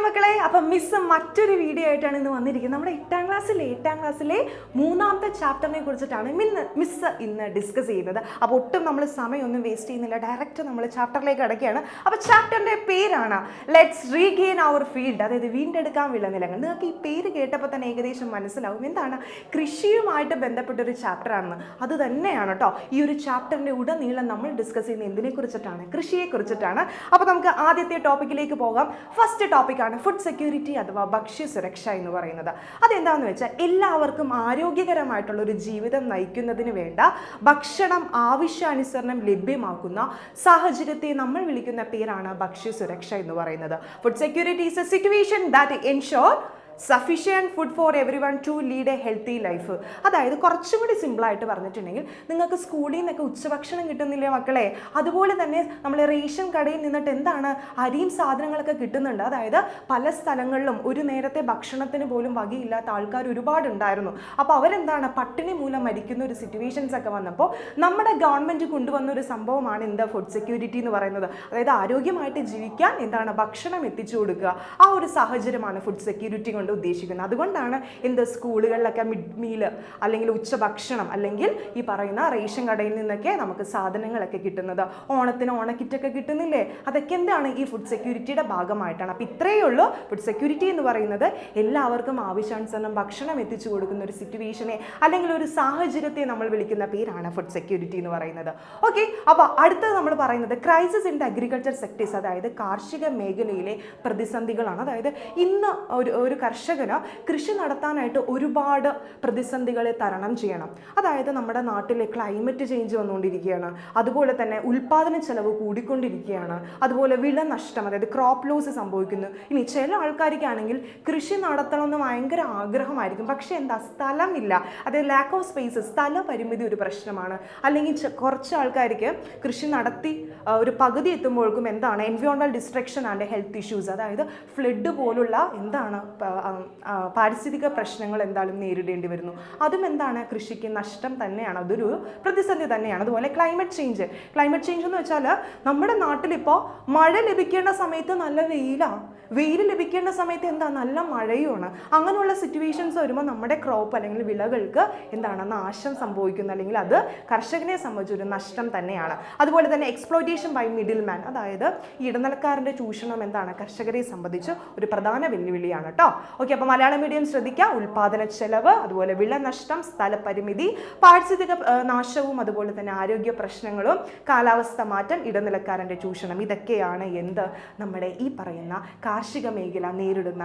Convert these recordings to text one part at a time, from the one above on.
മക്കളെ, അപ്പം മിസ് മറ്റൊരു വീഡിയോ ആയിട്ടാണ് ഇന്ന് വന്നിരിക്കുന്നത്. നമ്മുടെ എട്ടാം ക്ലാസ്സിലെ മൂന്നാമത്തെ ചാപ്റ്ററിനെ കുറിച്ചിട്ടാണ് മിസ് ഇന്ന് ഡിസ്കസ് ചെയ്യുന്നത്. അപ്പോൾ ഒട്ടും നമ്മൾ സമയമൊന്നും വേസ്റ്റ് ചെയ്യുന്നില്ല, ഡയറക്റ്റ് നമ്മൾ ചാപ്റ്ററിലേക്ക് കിടക്കുകയാണ്. അപ്പോൾ ചാപ്റ്ററിൻ്റെ പേരാണ് ലെറ്റ്സ് റീഗെയിൻ അവർ ഫീൽഡ്, അതായത് വീണ്ടെടുക്കാൻ വിളനിലങ്ങൾ. നിങ്ങൾക്ക് ഈ പേര് കേട്ടപ്പോൾ തന്നെ ഏകദേശം മനസ്സിലാവും എന്താണ് കൃഷിയുമായിട്ട് ബന്ധപ്പെട്ടൊരു ചാപ്റ്ററാണെന്ന്. അത് തന്നെയാണ് കേട്ടോ ഈ ഒരു ചാപ്റ്ററിൻ്റെ ഉടനീളം നമ്മൾ ഡിസ്കസ് ചെയ്യുന്നത് എന്തിനെ കുറിച്ചിട്ടാണ്? കൃഷിയെ കുറിച്ചിട്ടാണ്. അപ്പോൾ നമുക്ക് ആദ്യത്തെ ടോപ്പിക്കിലേക്ക് പോകാം. ഫസ്റ്റ് ടോപ്പിക്കാണ് ഫുഡ് സെക്യൂരിറ്റി അഥവാ ഭക്ഷ്യസുരക്ഷ എന്ന് പറയുന്നത്. അതെന്താണെന്ന് വെച്ചാൽ എല്ലാവർക്കും ആരോഗ്യകരമായിട്ടുള്ള ഒരു ജീവിതം നയിക്കുന്നതിന് വേണ്ട ഭക്ഷണം ആവശ്യാനുസരണം ലഭ്യമാക്കുന്ന സാഹചര്യത്തെ നമ്മൾ വിളിക്കുന്ന പേരാണ് ഭക്ഷ്യസുരക്ഷ എന്ന് പറയുന്നത്. Food security is A situation that ensure sufficient food for every one two lead A healthy life. അതായത് കുറച്ചും കൂടി സിമ്പിളായിട്ട് പറഞ്ഞിട്ടുണ്ടെങ്കിൽ, നിങ്ങൾക്ക് സ്കൂളിൽ നിന്നൊക്കെ ഉച്ചഭക്ഷണം കിട്ടുന്നില്ലേ മക്കളെ, അതുപോലെ തന്നെ നമ്മൾ റേഷൻ കടയിൽ നിന്നിട്ട് എന്താണ് അരിയും സാധനങ്ങളൊക്കെ കിട്ടുന്നുണ്ട്. അതായത് പല സ്ഥലങ്ങളിലും ഒരു നേരത്തെ ഭക്ഷണത്തിന് പോലും വകയില്ലാത്ത ആൾക്കാർ ഒരുപാടുണ്ടായിരുന്നു. അപ്പോൾ അവരെന്താണ് പട്ടിണി മൂലം മരിക്കുന്ന ഒരു സിറ്റുവേഷൻസ് ഒക്കെ വന്നപ്പോൾ നമ്മുടെ ഗവൺമെൻറ് കൊണ്ടുവന്ന ഒരു സംഭവമാണ് എന്താ ഫുഡ് സെക്യൂരിറ്റി എന്ന് പറയുന്നത്. അതായത് ആരോഗ്യമായിട്ട് ജീവിക്കാൻ എന്താണ് ഭക്ഷണം എത്തിച്ചു കൊടുക്കുക, ആ ഒരു സാഹചര്യമാണ് ഫുഡ് സെക്യൂരിറ്റി കൊണ്ട് ഉദ്ദേശിക്കുന്നത്. അതുകൊണ്ടാണ് സ്കൂളുകളിലൊക്കെ മിഡ് മീൽ അല്ലെങ്കിൽ ഉച്ചഭക്ഷണം അല്ലെങ്കിൽ ഈ പറയുന്ന റേഷൻ കടയിൽ നിന്നൊക്കെ നമുക്ക് സാധനങ്ങളൊക്കെ കിട്ടുന്നത്. ഓണത്തിന് ഓണക്കിറ്റൊക്കെ കിട്ടുന്നില്ലേ, അതൊക്കെ എന്താണ് ഈ ഫുഡ് സെക്യൂരിറ്റിയുടെ ഭാഗമായിട്ടാണ്. അപ്പോൾ ഇത്രയേ ഉള്ളൂ ഫുഡ് സെക്യൂരിറ്റി എന്ന് പറയുന്നത്. എല്ലാവർക്കും ആവശ്യാനുസരണം ഭക്ഷണം എത്തിച്ചു കൊടുക്കുന്ന ഒരു സിറ്റുവേഷനെ അല്ലെങ്കിൽ ഒരു സാഹചര്യത്തെ നമ്മൾ വിളിക്കുന്ന പേരാണ് ഫുഡ് സെക്യൂരിറ്റി എന്ന് പറയുന്നത്. ഓക്കെ, അപ്പോൾ അടുത്തത് നമ്മൾ പറയുന്നത് crisis in the agriculture sectors, അതായത് കാർഷിക മേഖലയിലെ പ്രതിസന്ധികളാണ്. അതായത് ഇന്ന് ഒരു കർഷകന് കൃഷി നടത്താനായിട്ട് ഒരുപാട് പ്രതിസന്ധികളെ തരണം ചെയ്യണം. അതായത് നമ്മുടെ നാട്ടിലെ ക്ലൈമറ്റ് ചേഞ്ച് വന്നുകൊണ്ടിരിക്കുകയാണ്, അതുപോലെ തന്നെ ഉൽപ്പാദന ചെലവ് കൂടിക്കൊണ്ടിരിക്കുകയാണ്, അതുപോലെ വിള നഷ്ടം അതായത് ക്രോപ്പ് ലോസ് സംഭവിക്കുന്നു. ഇനി ചില ആൾക്കാർക്കാണെങ്കിൽ കൃഷി നടത്തണമെന്ന് ഭയങ്കര ആഗ്രഹമായിരിക്കും, പക്ഷേ എന്താ സ്ഥലമില്ല, അതായത് ലാക്ക് ഓഫ് സ്പേസ്, സ്ഥല പരിമിതി ഒരു പ്രശ്നമാണ്. അല്ലെങ്കിൽ കുറച്ച് ആൾക്കാർക്ക് കൃഷി നടത്തി ഒരു പകുതി എത്തുമ്പോഴേക്കും എന്താണ് എൻവയോൺമെന്റൽ ഡിസ്ട്രക്ഷൻ ആൻഡ് ഹെൽത്ത് ഇഷ്യൂസ്, അതായത് ഫ്ലഡ് പോലുള്ള എന്താണ് പാരിസ്ഥിതിക പ്രശ്നങ്ങൾ എന്തായാലും നേരിടേണ്ടി വരുന്നു. അതും എന്താണ് കൃഷിക്ക് നഷ്ടം തന്നെയാണ്, അതൊരു പ്രതിസന്ധി തന്നെയാണ്. അതുപോലെ ക്ലൈമറ്റ് ചേഞ്ച് എന്ന് വെച്ചാൽ നമ്മുടെ നാട്ടിലിപ്പോൾ മഴ ലഭിക്കേണ്ട സമയത്ത് നല്ല വെയിൽ ലഭിക്കേണ്ട സമയത്ത് എന്താ നല്ല മഴയുമാണ്. അങ്ങനെയുള്ള സിറ്റുവേഷൻസ് വരുമ്പോൾ നമ്മുടെ ക്രോപ്പ് അല്ലെങ്കിൽ വിളകൾക്ക് എന്താണ് നാശം സംഭവിക്കുന്നു, അല്ലെങ്കിൽ അത് കർഷകനെ സംബന്ധിച്ചൊരു നഷ്ടം തന്നെയാണ്. അതുപോലെ തന്നെ എക്സ്പ്ലോയിറ്റേഷൻ ബൈ മിഡിൽ മാൻ, അതായത് ഇടനിലക്കാരൻ്റെ ചൂഷണം എന്താണ് കർഷകരെ സംബന്ധിച്ച് ഒരു പ്രധാന വെല്ലുവിളിയാണ് കേട്ടോ. ഓക്കെ, അപ്പോൾ മലയാളം മീഡിയം ശ്രദ്ധിക്കുക. ഉൽപാദന ചെലവ്, അതുപോലെ വിള നഷ്ടം, സ്ഥലപരിമിതി, പാരിസ്ഥിതിക നാശവും, അതുപോലെ തന്നെ ആരോഗ്യ പ്രശ്നങ്ങളും, കാലാവസ്ഥ മാറ്റം, ഇടനിലക്കാരൻ്റെ ചൂഷണം, ഇതൊക്കെയാണ് നമ്മുടെ ഈ പറയുന്ന കാർഷിക മേഖല നേരിടുന്ന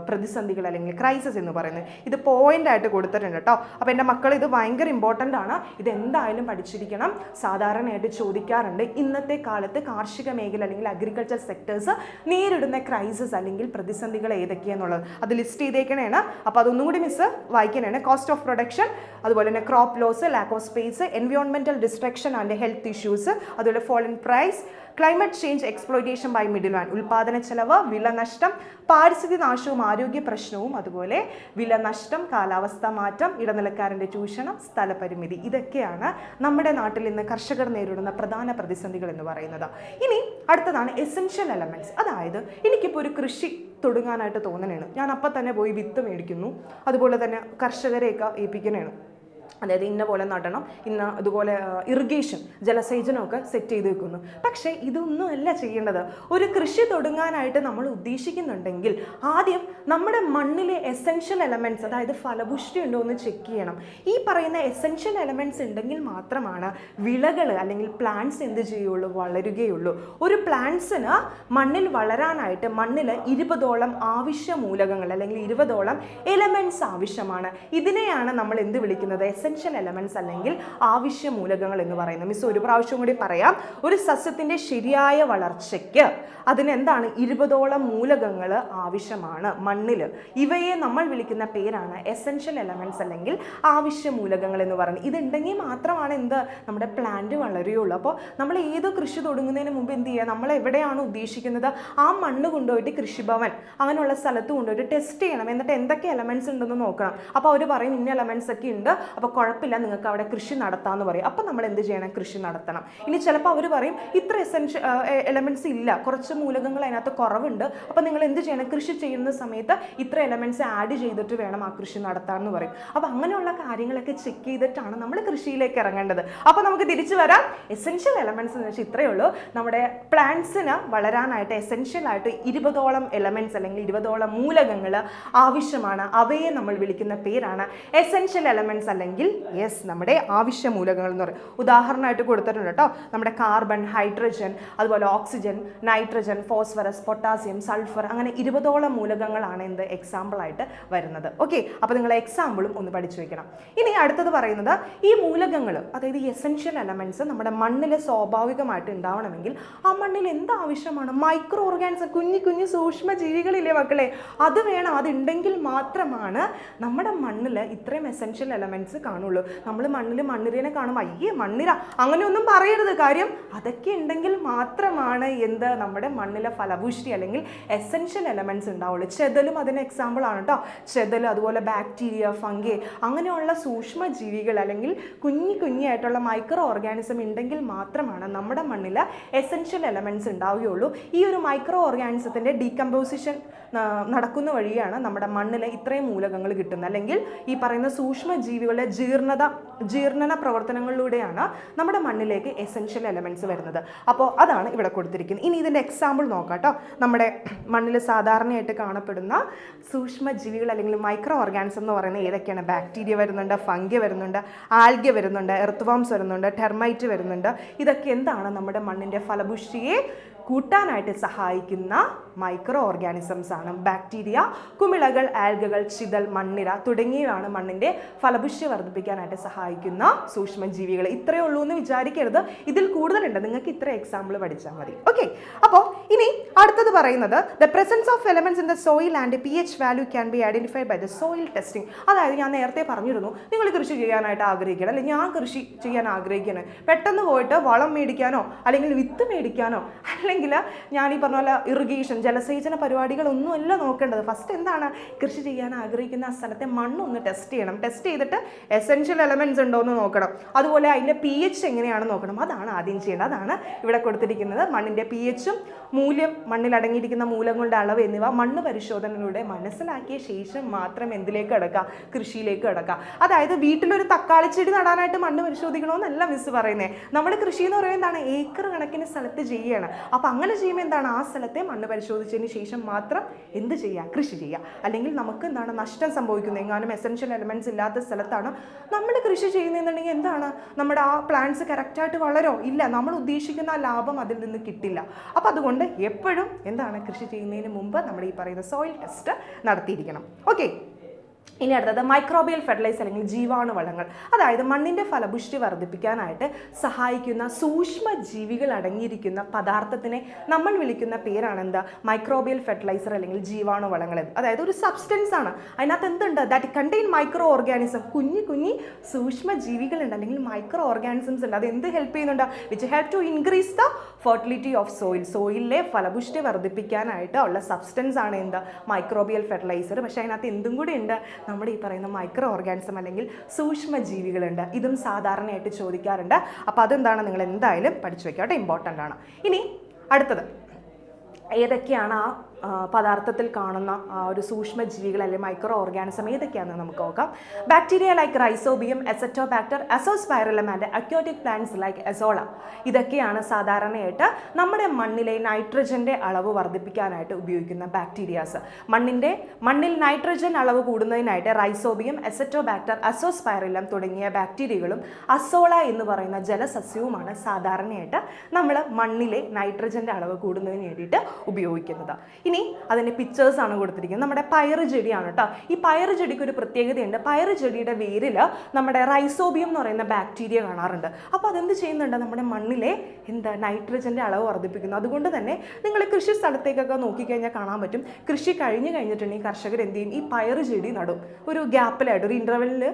പ്രതിസന്ധികൾ അല്ലെങ്കിൽ ക്രൈസിസ് എന്ന് പറയുന്നത്. ഇത് പോയിന്റ് ആയിട്ട് കൊടുത്തിട്ടുണ്ട് കേട്ടോ. അപ്പോൾ എൻ്റെ മക്കൾ ഇത് ഭയങ്കര ഇമ്പോർട്ടൻ്റ് ആണ്, ഇത് എന്തായാലും പഠിച്ചിരിക്കണം. സാധാരണയായിട്ട് ചോദിക്കാറുണ്ട് ഇന്നത്തെ കാലത്ത് കാർഷിക മേഖല അല്ലെങ്കിൽ അഗ്രികൾച്ചർ സെക്ടേഴ്സ് നേരിടുന്ന ക്രൈസിസ് അല്ലെങ്കിൽ പ്രതിസന്ധികൾ ഏതൊക്കെയാണെന്നുള്ളത് അത് ലിസ്റ്റ് ചെയ്തേക്കണേണ്. അപ്പോൾ അതൊന്നും കൂടി മിസ് വായിക്കാനാണ്. കോസ്റ്റ് ഓഫ് പ്രൊഡക്ഷൻ, അതുപോലെ തന്നെ crop loss, lack of space, എൻവയോൺമെന്റൽ ഡിസ്ട്രക്ഷൻ ആൻഡ് ഹെൽത്ത് ഇഷ്യൂസ്, അതുപോലെ fallen price, climate change, exploitation by middle man, ഉൽപാദന ചെലവ്, വിള നഷ്ടം, പാരിസ്ഥിതിക നാശവും ആരോഗ്യ പ്രശ്നവും, അതുപോലെ വില നഷ്ടം, കാലാവസ്ഥ മാറ്റം, ഇടനിലക്കാരൻ്റെ ചൂഷണം, സ്ഥലപരിമിതി, ഇതൊക്കെയാണ് നമ്മുടെ നാട്ടിൽ ഇന്ന് കർഷകർ നേരിടുന്ന പ്രധാന പ്രതിസന്ധികൾ എന്ന് പറയുന്നത്. ഇനി അടുത്തതാണ് എസെൻഷ്യൽ എലമെന്റ്സ്. അതായത് എനിക്കിപ്പോൾ ഒരു കൃഷി തുടങ്ങാനായിട്ട് തോന്നണേണ്, ഞാൻ അപ്പം തന്നെ പോയി വിത്ത് മേടിക്കുന്നു, അതുപോലെ തന്നെ കർഷകരെയൊക്കെ ഏൽപ്പിക്കണേണ്. അതായത് ഇന്ന പോലെ നടണം, അതുപോലെ ഇറിഗേഷൻ ജലസേചനമൊക്കെ സെറ്റ് ചെയ്ത് വെക്കുന്നു. പക്ഷേ ഇതൊന്നും അല്ല ചെയ്യേണ്ടത്. ഒരു കൃഷി തുടങ്ങാനായിട്ട് നമ്മൾ ഉദ്ദേശിക്കുന്നുണ്ടെങ്കിൽ ആദ്യം നമ്മുടെ മണ്ണിലെ എസെൻഷ്യൽ എലമെൻറ്റ്സ്, അതായത് ഫലപുഷ്ടി ഉണ്ടോ എന്ന് ചെക്ക് ചെയ്യണം. ഈ പറയുന്ന എസെൻഷ്യൽ എലമെൻറ്റ്സ് ഉണ്ടെങ്കിൽ മാത്രമാണ് വിളകൾ അല്ലെങ്കിൽ പ്ലാന്റ്സ് എന്ത് ചെയ്യുള്ളൂ, വളരുകയുള്ളൂ. ഒരു പ്ലാന്റ്സിന് മണ്ണിൽ വളരാനായിട്ട് മണ്ണിൽ 20ഓളം ആവശ്യ മൂലകങ്ങൾ അല്ലെങ്കിൽ 20ഓളം എലമെൻറ്റ്സ് ആവശ്യമാണ്. ഇതിനെയാണ് നമ്മൾ എന്ത് വിളിക്കുന്നത്? എസെൻഷ്യൽ എലമെന്റ്സ് അല്ലെങ്കിൽ ആവശ്യ മൂലകങ്ങൾ എന്ന് പറയുന്നത്. മിസ് ഒരു പ്രാവശ്യം കൂടി പറയാം. ഒരു സസ്യത്തിന്റെ ശരിയായ വളർച്ചയ്ക്ക് അതിനെന്താണ് 20ഓളം മൂലകങ്ങൾ ആവശ്യമാണ് മണ്ണിൽ. ഇവയെ നമ്മൾ വിളിക്കുന്ന പേരാണ് എസെൻഷ്യൽ എലമെന്റ്സ് അല്ലെങ്കിൽ ആവശ്യ മൂലകങ്ങൾ എന്ന് പറയുന്നത്. ഇതുണ്ടെങ്കിൽ മാത്രമാണ് നമ്മുടെ പ്ലാന്റ് വളരുകയുള്ളൂ. അപ്പോൾ നമ്മൾ ഏതോ കൃഷി തുടങ്ങുന്നതിന് മുമ്പ് എന്ത് ചെയ്യുക, നമ്മൾ എവിടെയാണ് ഉദ്ദേശിക്കുന്നത് ആ മണ്ണ് കൊണ്ടുപോയിട്ട് കൃഷിഭവൻ അങ്ങനെയുള്ള സ്ഥലത്ത് കൊണ്ടുപോയിട്ട് ടെസ്റ്റ് ചെയ്യണം. എന്നിട്ട് എന്തൊക്കെ എലമെന്റ്സ് ഉണ്ടെന്ന് നോക്കണം. അപ്പോൾ അവർ പറയും ഇന്ന എലമെന്റ്സ് ഒക്കെ ഉണ്ട്, അപ്പോൾ കുഴപ്പമില്ല, നിങ്ങൾക്ക് അവിടെ കൃഷി നടത്താമെന്ന് പറയും. അപ്പോൾ നമ്മൾ എന്ത് ചെയ്യണം? കൃഷി നടത്തണം. ഇനി ചിലപ്പോൾ അവർ പറയും ഇത്ര എലമെൻറ്റ്സ് ഇല്ല, കുറച്ച് മൂലകങ്ങൾ അതിനകത്ത് കുറവുണ്ട്, അപ്പോൾ നിങ്ങൾ എന്ത് ചെയ്യണം? കൃഷി ചെയ്യുന്ന സമയത്ത് ഇത്ര എലമെൻറ്റ്സ് ആഡ് ചെയ്തിട്ട് വേണം ആ കൃഷി നടത്താമെന്ന് പറയും. അപ്പോൾ അങ്ങനെയുള്ള കാര്യങ്ങളൊക്കെ ചെക്ക് ചെയ്തിട്ടാണ് നമ്മൾ കൃഷിയിലേക്ക് ഇറങ്ങേണ്ടത്. അപ്പോൾ നമുക്ക് തിരിച്ചു വരാം. എസെൻഷ്യൽ എലമെൻറ്റ്സ് എന്ന് വെച്ചാൽ ഇത്രയേ ഉള്ളൂ. നമ്മുടെ പ്ലാന്റ്സിന് വളരാനായിട്ട് എസെൻഷ്യലായിട്ട് 20ഓളം എലമെൻറ്റ്സ് അല്ലെങ്കിൽ 20ഓളം മൂലകങ്ങൾ ആവശ്യമാണ്. അവയെ നമ്മൾ വിളിക്കുന്ന പേരാണ് എസെൻഷ്യൽ എലമെൻറ്റ്സ് അല്ലെങ്കിൽ നമ്മുടെ ആവശ്യ മൂലകങ്ങൾ എന്ന് പറയും. ഉദാഹരണമായിട്ട് കൊടുത്തിട്ടുണ്ട് കേട്ടോ. നമ്മുടെ കാർബൺ, ഹൈഡ്രജൻ, അതുപോലെ oxygen, nitrogen, phosphorus, potassium, sulphur, അങ്ങനെ 20ഓളം മൂലകങ്ങളാണ് എന്ത് എക്സാമ്പിളായിട്ട് വരുന്നത്. ഓക്കെ, അപ്പോൾ നിങ്ങൾ എക്സാമ്പിളും ഒന്ന് പഠിച്ചു വെക്കണം. ഇനി അടുത്തത് പറയുന്നത് ഈ മൂലകങ്ങൾ, അതായത് ഈ എസെൻഷ്യൽ എലമെൻറ്റ്സ് നമ്മുടെ മണ്ണിൽ സ്വാഭാവികമായിട്ട് ഉണ്ടാവണമെങ്കിൽ ആ മണ്ണിൽ എന്താവശ്യമാണ്? മൈക്രോ ഓർഗാനിസം, കുഞ്ഞു കുഞ്ഞു സൂക്ഷ്മ ജീവികളില്ലേ മക്കളെ, അത് വേണം. അതുണ്ടെങ്കിൽ മാത്രമാണ് നമ്മുടെ മണ്ണിൽ ഇത്രയും എസെൻഷ്യൽ എലമെൻറ്റ്സ് കാണുള്ളൂ. നമ്മൾ മണ്ണിൽ മണ്ണിരനെ കാണുമ്പോൾ അയ്യേ മണ്ണിര അങ്ങനെയൊന്നും പറയരുത്. കാര്യം അതൊക്കെ ഉണ്ടെങ്കിൽ മാത്രമാണ് എന്ത് നമ്മുടെ മണ്ണിലെ ഫലഭൂഷ്ടി അല്ലെങ്കിൽ എസെൻഷ്യൽ എലമെൻറ്റ്സ് ഉണ്ടാവുള്ളൂ. ചെതലും അതിന് എക്സാമ്പിൾ ആണ് കേട്ടോ. ചെതൽ, അതുപോലെ ബാക്ടീരിയ, ഫംഗി, അങ്ങനെയുള്ള സൂക്ഷ്മ ജീവികൾ അല്ലെങ്കിൽ കുഞ്ഞായിട്ടുള്ള മൈക്രോ ഓർഗാനിസം ഉണ്ടെങ്കിൽ മാത്രമാണ് നമ്മുടെ മണ്ണിൽ എസെൻഷ്യൽ എലമെൻറ്റ്സ് ഉണ്ടാവുകയുള്ളൂ. ഈ ഒരു മൈക്രോ ഓർഗാനിസത്തിൻ്റെ ഡീകമ്പോസിഷൻ നടക്കുന്ന വഴിയാണ് നമ്മുടെ മണ്ണിൽ ഇത്രയും മൂലകങ്ങൾ കിട്ടുന്നത്. അല്ലെങ്കിൽ ഈ പറയുന്ന സൂക്ഷ്മ ജീവികളുടെ ജീർണന പ്രവർത്തനങ്ങളിലൂടെയാണ് നമ്മുടെ മണ്ണിലേക്ക് എസെൻഷ്യൽ എലമെൻറ്റ്സ് വരുന്നത്. അപ്പോൾ അതാണ് ഇവിടെ കൊടുത്തിരിക്കുന്നത്. ഇനി ഇതിൻ്റെ എക്സാമ്പിൾ നോക്കാം കേട്ടോ. നമ്മുടെ മണ്ണിൽ സാധാരണയായിട്ട് കാണപ്പെടുന്ന സൂക്ഷ്മ ജീവികൾ അല്ലെങ്കിൽ മൈക്രോ ഓർഗാനിസം എന്ന് പറയുന്നത് ഏതൊക്കെയാണ്? ബാക്ടീരിയ വരുന്നുണ്ട്, ഫംഗി വരുന്നുണ്ട്, ആൽഗ വരുന്നുണ്ട്, എർത്ത് വാംസ് വരുന്നുണ്ട്, ടെർമൈറ്റ് വരുന്നുണ്ട്. ഇതൊക്കെ എന്താണ്? നമ്മുടെ മണ്ണിൻ്റെ ഫലഭൂഷ്ടിയെ കൂട്ടാനായിട്ട് സഹായിക്കുന്ന മൈക്രോ ഓർഗാനിസംസ് ആണ്. ബാക്ടീരിയ, കുമിളകൾ, ആൽഗകൾ, ചിതൽ, മണ്ണിര തുടങ്ങിയവയാണ് മണ്ണിൻ്റെ ഫലഭൂഷ്ടി വർദ്ധിപ്പിക്കാനായിട്ട് സഹായിക്കുന്ന സൂക്ഷ്മജീവികൾ. ഇത്രയേ ഉള്ളൂ എന്ന് വിചാരിക്കരുത്, ഇതിൽ കൂടുതലുണ്ട്. നിങ്ങൾക്ക് ഇത്ര എക്സാമ്പിൾ പഠിച്ചാൽ മതി. ഓക്കെ, അപ്പോൾ ഇനി അടുത്തത് പറയുന്നത് the presence of elements in the soil and pH value can be identified by the soil testing. അതായത് ഞാൻ നേരത്തെ പറഞ്ഞിരുന്നു, നിങ്ങൾ കൃഷി ചെയ്യാനായിട്ട് ആഗ്രഹിക്കണം, അല്ലെങ്കിൽ ഞാൻ കൃഷി ചെയ്യാൻ ആഗ്രഹിക്കുകയാണ്, പെട്ടെന്ന് പോയിട്ട് വളം മേടിക്കാനോ അല്ലെങ്കിൽ വിത്ത് മേടിക്കാനോ അല്ലെങ്കിൽ ഞാൻ ഈ പറഞ്ഞ പോലെ ഇറിഗേഷൻ, ജലസേചന പരിപാടികളൊന്നുമല്ല നോക്കേണ്ടത്. ഫസ്റ്റ് എന്താണ്? കൃഷി ചെയ്യാൻ ആഗ്രഹിക്കുന്ന ആ സ്ഥലത്തെ മണ്ണൊന്ന് ടെസ്റ്റ് ചെയ്യണം. ടെസ്റ്റ് ചെയ്തിട്ട് എസെൻഷ്യൽ എലമെന്റ്സ് ഉണ്ടോ എന്ന് നോക്കണം. അതുപോലെ അതിൻ്റെ pH എങ്ങനെയാണെന്ന് നോക്കണം. അതാണ് ആദ്യം ചെയ്യേണ്ടത്. അതാണ് ഇവിടെ കൊടുത്തിരിക്കുന്നത്. മണ്ണിൻ്റെ pHും മൂല്യം, മണ്ണിൽ അടങ്ങിയിരിക്കുന്ന മൂലങ്ങളുടെ അളവ് എന്നിവ മണ്ണ് പരിശോധനയിലൂടെ മനസ്സിലാക്കിയ ശേഷം മാത്രം എന്തിലേക്ക് കിടക്കുക? കൃഷിയിലേക്ക് കിടക്കുക. അതായത് വീട്ടിലൊരു തക്കാളി ചെടി നടാനായിട്ട് മണ്ണ് പരിശോധിക്കണമെന്നല്ല മിസ് പറയുന്നത്. നമ്മൾ കൃഷി എന്ന് പറയുന്നത് എന്താണ്? ഏക്കർ കണക്കിന് സ്ഥലത്ത് ചെയ്യുകയാണ്. അപ്പോൾ അങ്ങനെ ചെയ്യുമ്പോൾ എന്താണ്? ആ സ്ഥലത്തെ മണ്ണ് പരിശോധിച്ചതിന് ശേഷം മാത്രം എന്ത് ചെയ്യുക? കൃഷി ചെയ്യുക. അല്ലെങ്കിൽ നമുക്ക് എന്താണ് നഷ്ടം സംഭവിക്കുന്നത്? എങ്ങാനും എസെൻഷ്യൽ എലമെന്റ്സ് ഇല്ലാത്ത സ്ഥലത്താണ് നമ്മൾ കൃഷി ചെയ്യുന്നതെന്നുണ്ടെങ്കിൽ എന്താണ്? നമ്മുടെ ആ പ്ലാന്റ്സ് കറക്റ്റായിട്ട് വളരോ? ഇല്ല, നമ്മൾ ഉദ്ദേശിക്കുന്ന ആ ലാഭം അതിൽ നിന്ന് കിട്ടില്ല. അപ്പോൾ അതുകൊണ്ട് എപ്പോഴും എന്താണ്? കൃഷി ചെയ്യുന്നതിന് മുമ്പ് നമ്മൾ ഈ പറയുന്ന സോയിൽ ടെസ്റ്റ് നടത്തിയിരിക്കണം. ഓക്കെ, ഇനി അടുത്തത് മൈക്രോബിയൽ ഫെർട്ടിലൈസർ അല്ലെങ്കിൽ ജീവാണുവളങ്ങൾ. അതായത് മണ്ണിൻ്റെ ഫലഭൂഷ്ടി വർദ്ധിപ്പിക്കാനായിട്ട് സഹായിക്കുന്ന സൂക്ഷ്മ ജീവികൾ അടങ്ങിയിരിക്കുന്ന പദാർത്ഥത്തിനെ നമ്മൾ വിളിക്കുന്ന പേരാണ് എന്താ? മൈക്രോബിയൽ ഫെർട്ടിലൈസർ അല്ലെങ്കിൽ ജീവാണുവളങ്ങൾ. അതായത് ഒരു സബ്സ്റ്റൻസ് ആണ്. അതിനകത്ത് എന്തുണ്ട്? That contain micro organism. കുഞ്ഞി സൂക്ഷ്മ ജീവികളുണ്ട് അല്ലെങ്കിൽ മൈക്രോ ഓർഗാനിസംസ് ഉണ്ട്. അത് എന്ത് ഹെൽപ്പ് ചെയ്യുന്നുണ്ട്? Which help to increase the fertility of soil. സോയിലിലെ ഫലഭൂഷ്ടി വർദ്ധിപ്പിക്കാനായിട്ട് ഉള്ള സബ്സ്റ്റൻസ് ആണ് എന്താ? Microbial fertiliser. പക്ഷേ അതിനകത്ത് എന്തും കൂടി ഉണ്ട്? നമ്മുടെ ഈ പറയുന്ന മൈക്രോ ഓർഗാനിസം അല്ലെങ്കിൽ സൂക്ഷ്മ ജീവികളുണ്ട്. ഇതും സാധാരണയായിട്ട് ചോദിക്കാറുണ്ട്. അപ്പോൾ അതെന്താണ്? നിങ്ങൾ എന്തായാലും പഠിച്ചു വെക്കുക കേട്ടോ, ഇമ്പോർട്ടൻ്റ് ആണ്. ഇനി അടുത്തത് ഏതൊക്കെയാണ് ആ പദാർത്ഥത്തിൽ കാണുന്ന ഒരു സൂക്ഷ്മ ജീവികൾ അല്ലെങ്കിൽ മൈക്രോ ഓർഗാനിസം ഏതൊക്കെയാണെന്ന് നമുക്ക് നോക്കാം. Bacteria like Rhizobium, Azotobacter, Azospirillum and aquatic plants like Azolla. ഇതൊക്കെയാണ് സാധാരണയായിട്ട് നമ്മുടെ മണ്ണിലെ നൈട്രജൻ്റെ അളവ് വർദ്ധിപ്പിക്കാനായിട്ട് ഉപയോഗിക്കുന്ന ബാക്ടീരിയാസ്. മണ്ണിൽ നൈട്രജൻ അളവ് കൂടുന്നതിനായിട്ട് റൈസോബിയം, എസറ്റോബാക്ടർ, അസോസ്പൈറലം തുടങ്ങിയ ബാക്ടീരിയകളും അസോള എന്ന് പറയുന്ന ജലസസ്യവുമാണ് സാധാരണയായിട്ട് നമ്മൾ മണ്ണിലെ നൈട്രജൻ്റെ അളവ് കൂടുന്നതിന് വേണ്ടിയിട്ട് ഉപയോഗിക്കുന്നത്. ഇനി അതിൻ്റെ പിക്ചേഴ്സ് ആണ് കൊടുത്തിരിക്കുന്നത്. നമ്മുടെ പയറ് ചെടിയാണ് കേട്ടോ. ഈ പയറ് ചെടിക്ക് ഒരു പ്രത്യേകതയുണ്ട്. പയറ് ചെടിയുടെ വേരിൽ നമ്മുടെ റൈസോബിയം എന്ന് പറയുന്ന ബാക്ടീരിയ കാണാറുണ്ട്. അപ്പോൾ അതെന്ത് ചെയ്യുന്നുണ്ട്? നമ്മുടെ മണ്ണിലെ നൈട്രജൻ്റെ അളവ് വർദ്ധിപ്പിക്കുന്നു. അതുകൊണ്ട് തന്നെ നിങ്ങൾ കൃഷി സ്ഥലത്തേക്കൊക്കെ നോക്കിക്കഴിഞ്ഞാൽ കാണാൻ പറ്റും, കൃഷി കഴിഞ്ഞിട്ടുണ്ടെങ്കിൽ കർഷകർ എന്ത് ചെയ്യും? ഈ പയറ് ചെടി നടും. ഒരു ഗ്യാപ്പിലായിട്ട്, ഒരു ഇൻ്റർവെല്ലിൽ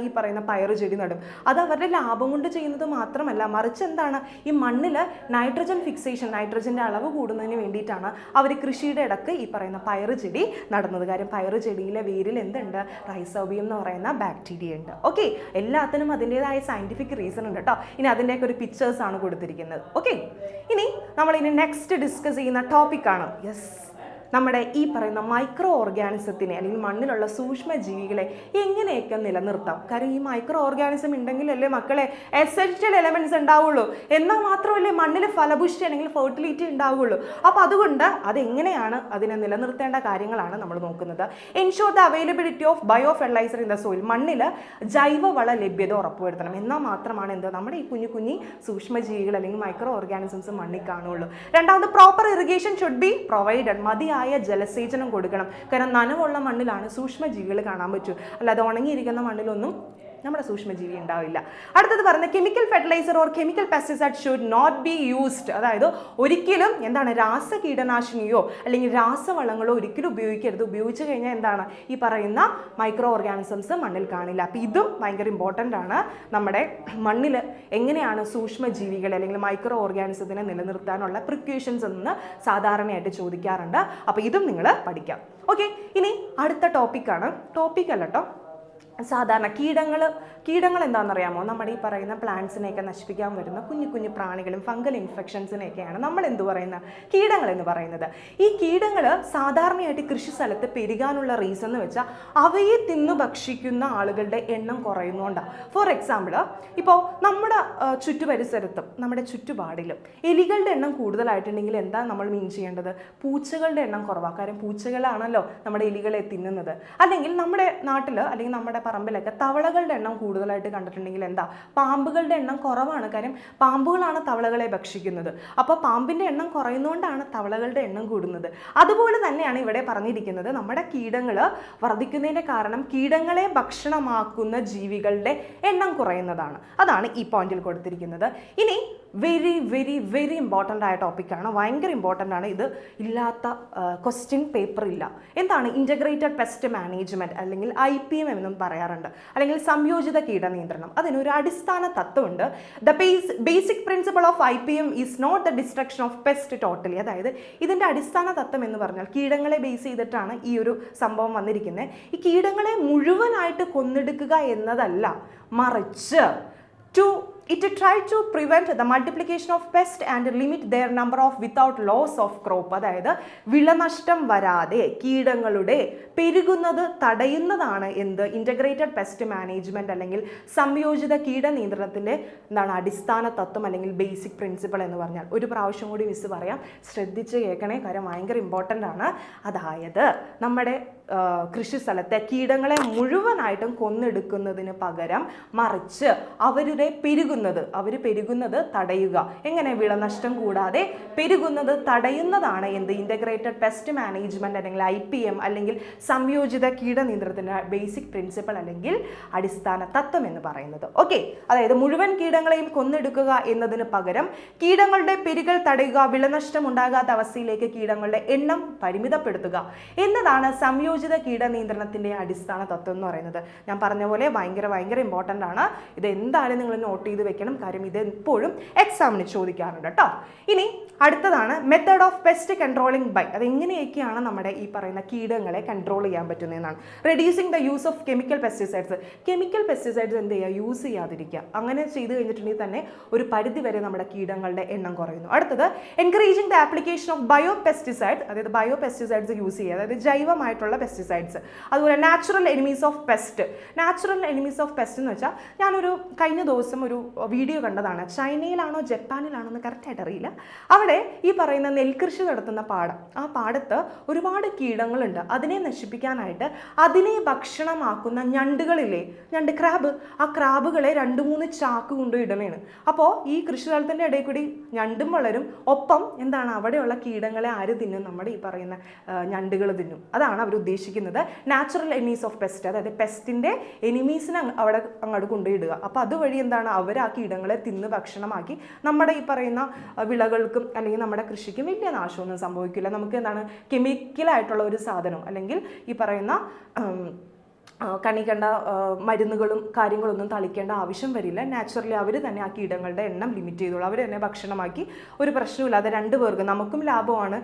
ഈ പറയുന്ന പയറ് ചെടി നടും. അത് അവരുടെ ലാഭം കൊണ്ട് ചെയ്യുന്നത് മാത്രമല്ല, മറിച്ച് എന്താണ്? ഈ മണ്ണിൽ നൈട്രജൻ ഫിക്സേഷൻ, നൈട്രജൻ്റെ അളവ് കൂടുന്നതിന് വേണ്ടിയിട്ടാണ് അവർ കൃഷിയുടെ ആഴ്ചയുടെ ഇടക്ക് ഈ പറയുന്ന പയറ് ചെടി നടുന്നത്. കാര്യം പയറ് ചെടിയിലെ വേരിൽ എന്തുണ്ട്, റൈസോബിയം എന്ന് പറയുന്ന ബാക്ടീരിയ ഉണ്ട്. ഓക്കെ, എല്ലാത്തിനും അതിൻ്റെതായ സയന്റിഫിക് റീസൺ ഉണ്ട് കേട്ടോ. ഇനി അതിൻ്റെയൊക്കെ ഒരു പിക്ചേഴ്സ് ആണ് കൊടുത്തിരിക്കുന്നത്. ഓക്കെ, ഇനി നമ്മൾ ഇനി നെക്സ്റ്റ് ഡിസ്കസ് ചെയ്യുന്ന ടോപ്പിക്കാണ് നമ്മുടെ ഈ പറയുന്ന മൈക്രോ ഓർഗാനിസത്തിനെ അല്ലെങ്കിൽ മണ്ണിലുള്ള സൂക്ഷ്മജീവികളെ എങ്ങനെയൊക്കെ നിലനിർത്താം. കാര്യം ഈ മൈക്രോ ഓർഗാനിസം ഉണ്ടെങ്കിലല്ലേ മക്കളെ എസെൻഷ്യൽ എലമെന്റ്സ് ഉണ്ടാവുള്ളൂ. എന്നാൽ മാത്രമല്ലേ മണ്ണിൽ ഫലപുഷ്ടി അല്ലെങ്കിൽ ഫെർട്ടിലിറ്റി ഉണ്ടാവുകയുള്ളൂ. അപ്പോൾ അതുകൊണ്ട് അതെങ്ങനെയാണ് അതിനെ നിലനിർത്തേണ്ട കാര്യങ്ങളാണ് നമ്മൾ നോക്കുന്നത്. Ensure the availability of bio fertiliser in the soil. മണ്ണിൽ ജൈവവള ലഭ്യത ഉറപ്പുവരുത്തണം. എന്നാൽ മാത്രമാണ് എന്ത് നമ്മുടെ ഈ കുഞ്ഞു സൂക്ഷ്മജീവികൾ അല്ലെങ്കിൽ മൈക്രോ ഓർഗാനിസംസ് മണ്ണിൽ കാണുകയുള്ളൂ. രണ്ടാമത് proper irrigation should be provided. മതിയായ ജലസേചനം കൊടുക്കണം. കാരണം നനവുള്ള മണ്ണിലാണ് സൂക്ഷ്മജീവികൾ കാണാൻ പറ്റൂ. അല്ലാതെ ഉണങ്ങിയിരിക്കുന്ന മണ്ണിലൊന്നും നമ്മുടെ സൂക്ഷ്മജീവി ഉണ്ടാവില്ല. അടുത്തത് പറഞ്ഞ chemical fertiliser or chemical pesticide should not be used. അതായത് ഒരിക്കലും എന്താണ് രാസ കീടനാശിനിയോ അല്ലെങ്കിൽ രാസവളങ്ങളോ ഒരിക്കലും ഉപയോഗിക്കരുത്. ഉപയോഗിച്ച് കഴിഞ്ഞാൽ എന്താണ് ഈ പറയുന്ന മൈക്രോ ഓർഗാനിസംസ് മണ്ണിൽ കാണില്ല. അപ്പോൾ ഇതും ഭയങ്കര ഇമ്പോർട്ടൻ്റ് ആണ്. നമ്മുടെ മണ്ണിൽ എങ്ങനെയാണ് സൂക്ഷ്മജീവികളെ അല്ലെങ്കിൽ മൈക്രോ ഓർഗാനിസത്തിനെ നിലനിർത്താനുള്ള പ്രിക്യൂഷൻസ് എന്ന് സാധാരണയായിട്ട് ചോദിക്കാറുണ്ട്. അപ്പോൾ ഇതും നിങ്ങൾ പഠിക്കാം. ഓക്കെ, ഇനി അടുത്ത ടോപ്പിക്കാണ്. ടോപ്പിക്കല്ല കേട്ടോ, സാധാരണ കീടങ്ങൾ എന്താണെന്നറിയാമോ? നമ്മുടെ ഈ പറയുന്ന പ്ലാന്റ്സിനെയൊക്കെ നശിപ്പിക്കാൻ വരുന്ന കുഞ്ഞു പ്രാണികളും ഫംഗൽ ഇൻഫെക്ഷൻസിനെയൊക്കെയാണ് നമ്മൾ എന്ത് പറയുന്നത്, കീടങ്ങൾ എന്ന് പറയുന്നത്. ഈ കീടങ്ങൾ സാധാരണയായിട്ട് കൃഷി സ്ഥലത്ത് പെരുകാനുള്ള റീസൺ എന്ന് വെച്ചാൽ അവയെ തിന്നു ഭക്ഷിക്കുന്ന ആളുകളുടെ എണ്ണം കുറയുന്നതുകൊണ്ടാണ്. ഫോർ എക്സാമ്പിൾ, ഇപ്പോൾ നമ്മുടെ ചുറ്റുപരിസരത്തും നമ്മുടെ ചുറ്റുപാടിലും എലികളുടെ എണ്ണം കൂടുതലായിട്ടുണ്ടെങ്കിൽ എന്താ നമ്മൾ മീൻ ചെയ്യേണ്ടത്? പൂച്ചകളുടെ എണ്ണം കുറവാണ്. കാര്യം പൂച്ചകളാണല്ലോ നമ്മുടെ എലികളെ തിന്നുന്നത്. അല്ലെങ്കിൽ നമ്മുടെ നാട്ടിൽ അല്ലെങ്കിൽ നമ്മുടെ പറമ്പിലൊക്കെ തവളകളുടെ എണ്ണം കൂടുതലായിട്ട് കണ്ടിട്ടുണ്ടെങ്കിൽ എന്താ, പാമ്പുകളുടെ എണ്ണം കുറവാണ്. കാര്യം പാമ്പുകളാണ് തവളകളെ ഭക്ഷിക്കുന്നത്. അപ്പോൾ പാമ്പിൻ്റെ എണ്ണം കുറയുന്നതുകൊണ്ടാണ് തവളകളുടെ എണ്ണം കൂടുന്നത്. അതുപോലെ തന്നെയാണ് ഇവിടെ പറഞ്ഞിരിക്കുന്നത്. നമ്മുടെ കീടങ്ങൾ വർദ്ധിക്കുന്നതിൻ്റെ കാരണം കീടങ്ങളെ ഭക്ഷണമാക്കുന്ന ജീവികളുടെ എണ്ണം കുറയുന്നതാണ്. അതാണ് ഈ പോയിന്റിൽ കൊടുത്തിരിക്കുന്നത്. ഇനി വെരി വെരി വെരി ഇമ്പോർട്ടൻ്റ് ആയ ടോപ്പിക്കാണ്. ഭയങ്കര ഇമ്പോർട്ടൻ്റ് ആണ്. ഇത് ഇല്ലാത്ത ക്വസ്റ്റ്യൻ പേപ്പർ ഇല്ല. എന്താണ് ഇൻ്റഗ്രേറ്റഡ് പെസ്റ്റ് മാനേജ്മെൻറ്റ് അല്ലെങ്കിൽ IPM എന്നും പറയാറുണ്ട്, അല്ലെങ്കിൽ സംയോജിത കീടനിയന്ത്രണം. അതിനൊരു അടിസ്ഥാന തത്വമുണ്ട്. The basic principle of IPM is not the destruction of pest totally. അതായത് ഇതിൻ്റെ അടിസ്ഥാന തത്വം എന്ന് പറഞ്ഞാൽ കീടങ്ങളെ ബേസ് ചെയ്തിട്ടാണ് ഈ ഒരു സംഭവം വന്നിരിക്കുന്നത്. ഈ കീടങ്ങളെ മുഴുവനായിട്ട് കൊന്നെടുക്കുക എന്നതല്ല, മറിച്ച് it tried to prevent the multiplication of pests and limit their number of without loss of crop. അതായത് വിളനഷ്ടം വരാതെ കീടങ്ങളുടെ പെരുകുന്നത് തടയുന്നതാണ് എന്ത് ഇൻ്റഗ്രേറ്റഡ് പെസ്റ്റ് മാനേജ്മെൻറ്റ് അല്ലെങ്കിൽ സംയോജിത കീടനിയന്ത്രണത്തിൻ്റെ എന്താണ് അടിസ്ഥാന തത്വം അല്ലെങ്കിൽ ബേസിക് പ്രിൻസിപ്പിൾ എന്ന് പറഞ്ഞാൽ. ഒരു പ്രാവശ്യം കൂടി മിസ് പറയാം, ശ്രദ്ധിച്ച് കേൾക്കണേ, കാര്യം ഭയങ്കര ഇമ്പോർട്ടൻ്റ് ആണ്. അതായത് നമ്മുടെ കൃഷി സ്ഥലത്തെ കീടങ്ങളെ മുഴുവനായിട്ടും കൊന്നെടുക്കുന്നതിന് പകരം മറിച്ച് അവർ പെരുകുന്നത് തടയുക. എങ്ങനെ? വിളനഷ്ടം കൂടാതെ പെരുകുന്നത് തടയുന്നതാണ് എന്ത് ഇൻ്റഗ്രേറ്റഡ് പെസ്റ്റ് മാനേജ്മെൻറ്റ് അല്ലെങ്കിൽ IPM അല്ലെങ്കിൽ സംയോജിത കീടനിയന്ത്രണത്തിൻ്റെ ബേസിക് പ്രിൻസിപ്പിൾ അല്ലെങ്കിൽ അടിസ്ഥാന തത്വം എന്ന് പറയുന്നത്. ഓക്കെ, അതായത് മുഴുവൻ കീടങ്ങളെയും കൊന്നെടുക്കുക എന്നതിന് പകരം കീടങ്ങളുടെ പെരുകൽ തടയുക, വിളനഷ്ടം ഉണ്ടാകാത്ത അവസ്ഥയിലേക്ക് കീടങ്ങളുടെ എണ്ണം പരിമിതപ്പെടുത്തുക എന്നതാണ് സംയോജിത കീടനിയന്ത്രണത്തിൻ്റെ അടിസ്ഥാന തത്വം എന്ന് പറയുന്നത്. ഞാൻ പറഞ്ഞ പോലെ ഭയങ്കര ഇമ്പോർട്ടൻ്റ് ആണ്. ഇത് എന്തായാലും നിങ്ങൾ നോട്ട് ചെയ്ത് വെക്കണം. കാര്യം ഇത് എപ്പോഴും എക്സാമിന് ചോദിക്കാറുണ്ട് കേട്ടോ. ഇനി അടുത്തതാണ് method of pest controlling by. അതെങ്ങനെയൊക്കെയാണ് നമ്മുടെ ഈ പറയുന്ന കീടങ്ങളെ കൺട്രോൾ ചെയ്യാൻ പറ്റുന്നതെന്നാണ്. Reducing the use of chemical pesticides. Chemical pesticides എന്ത് ചെയ്യുക? യൂസ് ചെയ്യാതിരിക്കുക. അങ്ങനെ ചെയ്ത് കഴിഞ്ഞിട്ടുണ്ടെങ്കിൽ തന്നെ ഒരു പരിധി വരെ നമ്മുടെ കീടങ്ങളുടെ എണ്ണം കുറയുന്നു. അടുത്തത് encouraging the application of bio pesticides. അതായത് ബയോ പെസ്റ്റിസൈഡ്സ് യൂസ് ചെയ്യുക, അതായത് ജൈവമായിട്ടുള്ള പെസ്റ്റിസൈഡ്സ്. അതുപോലെ natural enemies of pest. Natural enemies of pest എന്ന് വെച്ചാൽ ഞാനൊരു കഴിഞ്ഞ ദിവസം ഒരു വീഡിയോ കണ്ടതാണ്. ചൈനയിലാണോ ജപ്പാനിലാണോ എന്ന് കറക്റ്റായിട്ട് അറിയില്ല. അവിടെ ഈ പറയുന്ന നെൽകൃഷി നടത്തുന്ന പാടം, ആ പാടത്ത് ഒരുപാട് കീടങ്ങളുണ്ട്. അതിനെ നശിപ്പിക്കാനായിട്ട് അതിനെ ഭക്ഷണമാക്കുന്ന ഞണ്ടുകളില്ലേ, ഞണ്ട് ക്രാബ്, ആ ക്രാബുകളെ 2-3 ചാക്ക് കൊണ്ടുപോയിടണേണ്. അപ്പോൾ ഈ കൃഷിസ്ഥലത്തിൻ്റെ ഇടയിൽ കൂടി ഞണ്ടും വളരും, ഒപ്പം എന്താണ് അവിടെയുള്ള കീടങ്ങളെ ആര് തിന്നും? നമ്മുടെ ഈ പറയുന്ന ഞണ്ടുകൾ തിന്നും. അതാണ് അവർ ഉദ്ദേശിക്കുന്നത്. നാച്ചുറൽ എനിമീസ് ഓഫ് പെസ്റ്റ്, അതായത് പെസ്റ്റിൻ്റെ എനിമീസിനെ അവിടെ അങ്ങോട്ട് കൊണ്ടുപോയിടുക. അപ്പോൾ അതുവഴി എന്താണ് അവർ ആ കീടങ്ങളെ തിന്ന് ഭക്ഷണമാക്കി നമ്മുടെ ഈ പറയുന്ന വിളകൾക്കും അല്ലെങ്കിൽ നമ്മുടെ കൃഷിക്കും വലിയ നാശമൊന്നും സംഭവിക്കില്ല. നമുക്ക് എന്താണ് കെമിക്കലായിട്ടുള്ള ഒരു സാധനം അല്ലെങ്കിൽ ഈ പറയുന്ന കണി കണ്ട മരുന്നുകളും കാര്യങ്ങളൊന്നും തളിക്കേണ്ട ആവശ്യം വരില്ല. നാച്ചുറലി അവർ തന്നെ ആ കീടങ്ങളുടെ എണ്ണം ലിമിറ്റ് ചെയ്തോളൂ. അവർ തന്നെ ഭക്ഷണമാക്കി ഒരു പ്രശ്നമില്ലാതെ രണ്ട് പേർക്കും, നമുക്കും ലാഭമാണ്,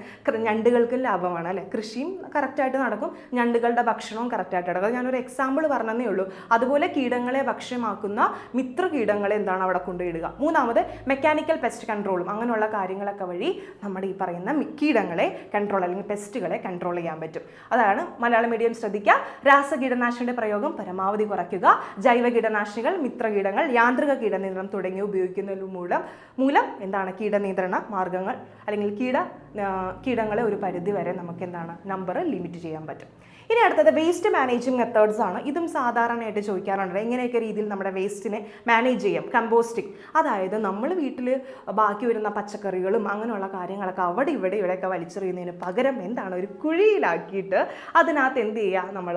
ഞണ്ടുകൾക്കും ലാഭമാണ് അല്ലേ. കൃഷിയും കറക്റ്റായിട്ട് നടക്കും, ഞണ്ടുകളുടെ ഭക്ഷണവും കറക്റ്റായിട്ട് നടക്കും. ഞാനൊരു എക്സാമ്പിൾ പറഞ്ഞതേ ഉള്ളൂ. അതുപോലെ കീടങ്ങളെ ഭക്ഷ്യമാക്കുന്ന മിത്ര കീടങ്ങളെ എന്താണ് അവിടെ കൊണ്ടുപോയിടുക. മൂന്നാമത് മെക്കാനിക്കൽ പെസ്റ്റ് കൺട്രോളും അങ്ങനെയുള്ള കാര്യങ്ങളൊക്കെ വഴി നമ്മുടെ ഈ പറയുന്ന കീടങ്ങളെ കൺട്രോൾ അല്ലെങ്കിൽ പെസ്റ്റുകളെ കൺട്രോൾ ചെയ്യാൻ പറ്റും. അതാണ് മലയാളം മീഡിയം ശ്രദ്ധിക്കുക. രാസകീടനാശിനി പ്രയോഗം പരമാവധി കുറയ്ക്കുക. ജൈവ കീടനാശിനികൾ, മിത്രകീടങ്ങൾ, യാന്ത്രിക കീടനിയന്ത്രണം തുടങ്ങിയ ഉപയോഗിക്കുന്നതിന് മൂലം എന്താണ് കീടനിയന്ത്രണ മാർഗങ്ങൾ അല്ലെങ്കിൽ കീടങ്ങളെ ഒരു പരിധി വരെ നമുക്ക് എന്താണ് നമ്പർ ലിമിറ്റ് ചെയ്യാൻ പറ്റും. ഇനി അടുത്തത് വേസ്റ്റ് മാനേജിങ് മെത്തേഡ്സ് ആണ്. ഇതും സാധാരണയായിട്ട് ചോദിക്കാറുണ്ട്, എങ്ങനെയൊക്കെ രീതിയിൽ നമ്മുടെ വേസ്റ്റിനെ മാനേജ് ചെയ്യാം. കമ്പോസ്റ്റിംഗ്, അതായത് നമ്മൾ വീട്ടിൽ ബാക്കി വരുന്ന പച്ചക്കറികളും അങ്ങനെയുള്ള കാര്യങ്ങളൊക്കെ അവിടെ ഇവിടെയൊക്കെ വലിച്ചെറിയുന്നതിന് പകരം എന്താണ് ഒരു കുഴിയിലാക്കിയിട്ട് അതിനകത്ത് എന്ത് ചെയ്യുക, നമ്മൾ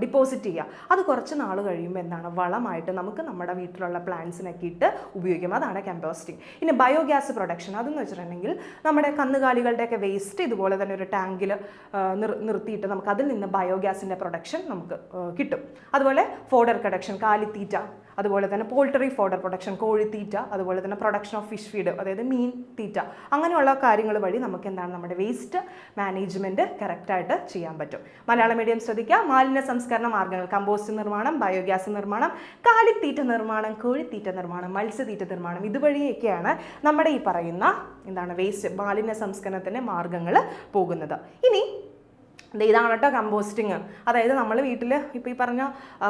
ഡിപ്പോസിറ്റ് ചെയ്യുക. അത് കുറച്ച് നാൾ കഴിയുമ്പോൾ എന്താണ് വളമായിട്ട് നമുക്ക് നമ്മുടെ വീട്ടിലുള്ള പ്ലാന്റ്സിനൊക്കെ ഇട്ട് ഉപയോഗിക്കും. അതാണ് കമ്പോസ്റ്റിംഗ്. ഇനി ബയോഗ്യാസ് പ്രൊഡക്ഷൻ, അതെന്ന് വെച്ചിട്ടുണ്ടെങ്കിൽ നമ്മുടെ കന്നുകാലികളുടെയൊക്കെ വേസ്റ്റ് ഇതുപോലെ തന്നെ ഒരു ടാങ്കിൽ നിർത്തിയിട്ട് നമുക്ക് അതിൽ നിന്ന് ബയോഗ്യാസിൻ്റെ പ്രൊഡക്ഷൻ നമുക്ക് കിട്ടും. അതുപോലെ ഫോഡർ പ്രൊഡക്ഷൻ, കാലിത്തീറ്റ, അതുപോലെ തന്നെ പോൾട്രി ഫോഡർ പ്രൊഡക്ഷൻ, കോഴിത്തീറ്റ, അതുപോലെ തന്നെ പ്രൊഡക്ഷൻ ഓഫ് ഫിഷ് ഫീഡ്, അതായത് മീൻ തീറ്റ, അങ്ങനെയുള്ള കാര്യങ്ങൾ വഴി നമുക്ക് എന്താണ് നമ്മുടെ വേസ്റ്റ് മാനേജ്മെൻറ്റ് കറക്റ്റായിട്ട് ചെയ്യാൻ പറ്റും. മലയാളം മീഡിയം ശ്രദ്ധിക്കുക. മാലിന്യ സംസ്കരണ മാർഗ്ഗങ്ങൾ, കമ്പോസ്റ്റ് നിർമ്മാണം, ബയോഗ്യാസ് നിർമ്മാണം, കാലിത്തീറ്റ നിർമ്മാണം, കോഴിത്തീറ്റ നിർമ്മാണം, മത്സ്യത്തീറ്റ നിർമ്മാണം, ഇതുവഴിയൊക്കെയാണ് നമ്മുടെ ഈ പറയുന്ന എന്താണ് വേസ്റ്റ് മാലിന്യ സംസ്കരണത്തിൻ്റെ മാർഗ്ഗങ്ങൾ പോകുന്നത്. ഇനി ഇതാണ് കേട്ടോ കമ്പോസ്റ്റിങ്. അതായത് നമ്മൾ വീട്ടിൽ ഇപ്പോൾ ഈ പറഞ്ഞ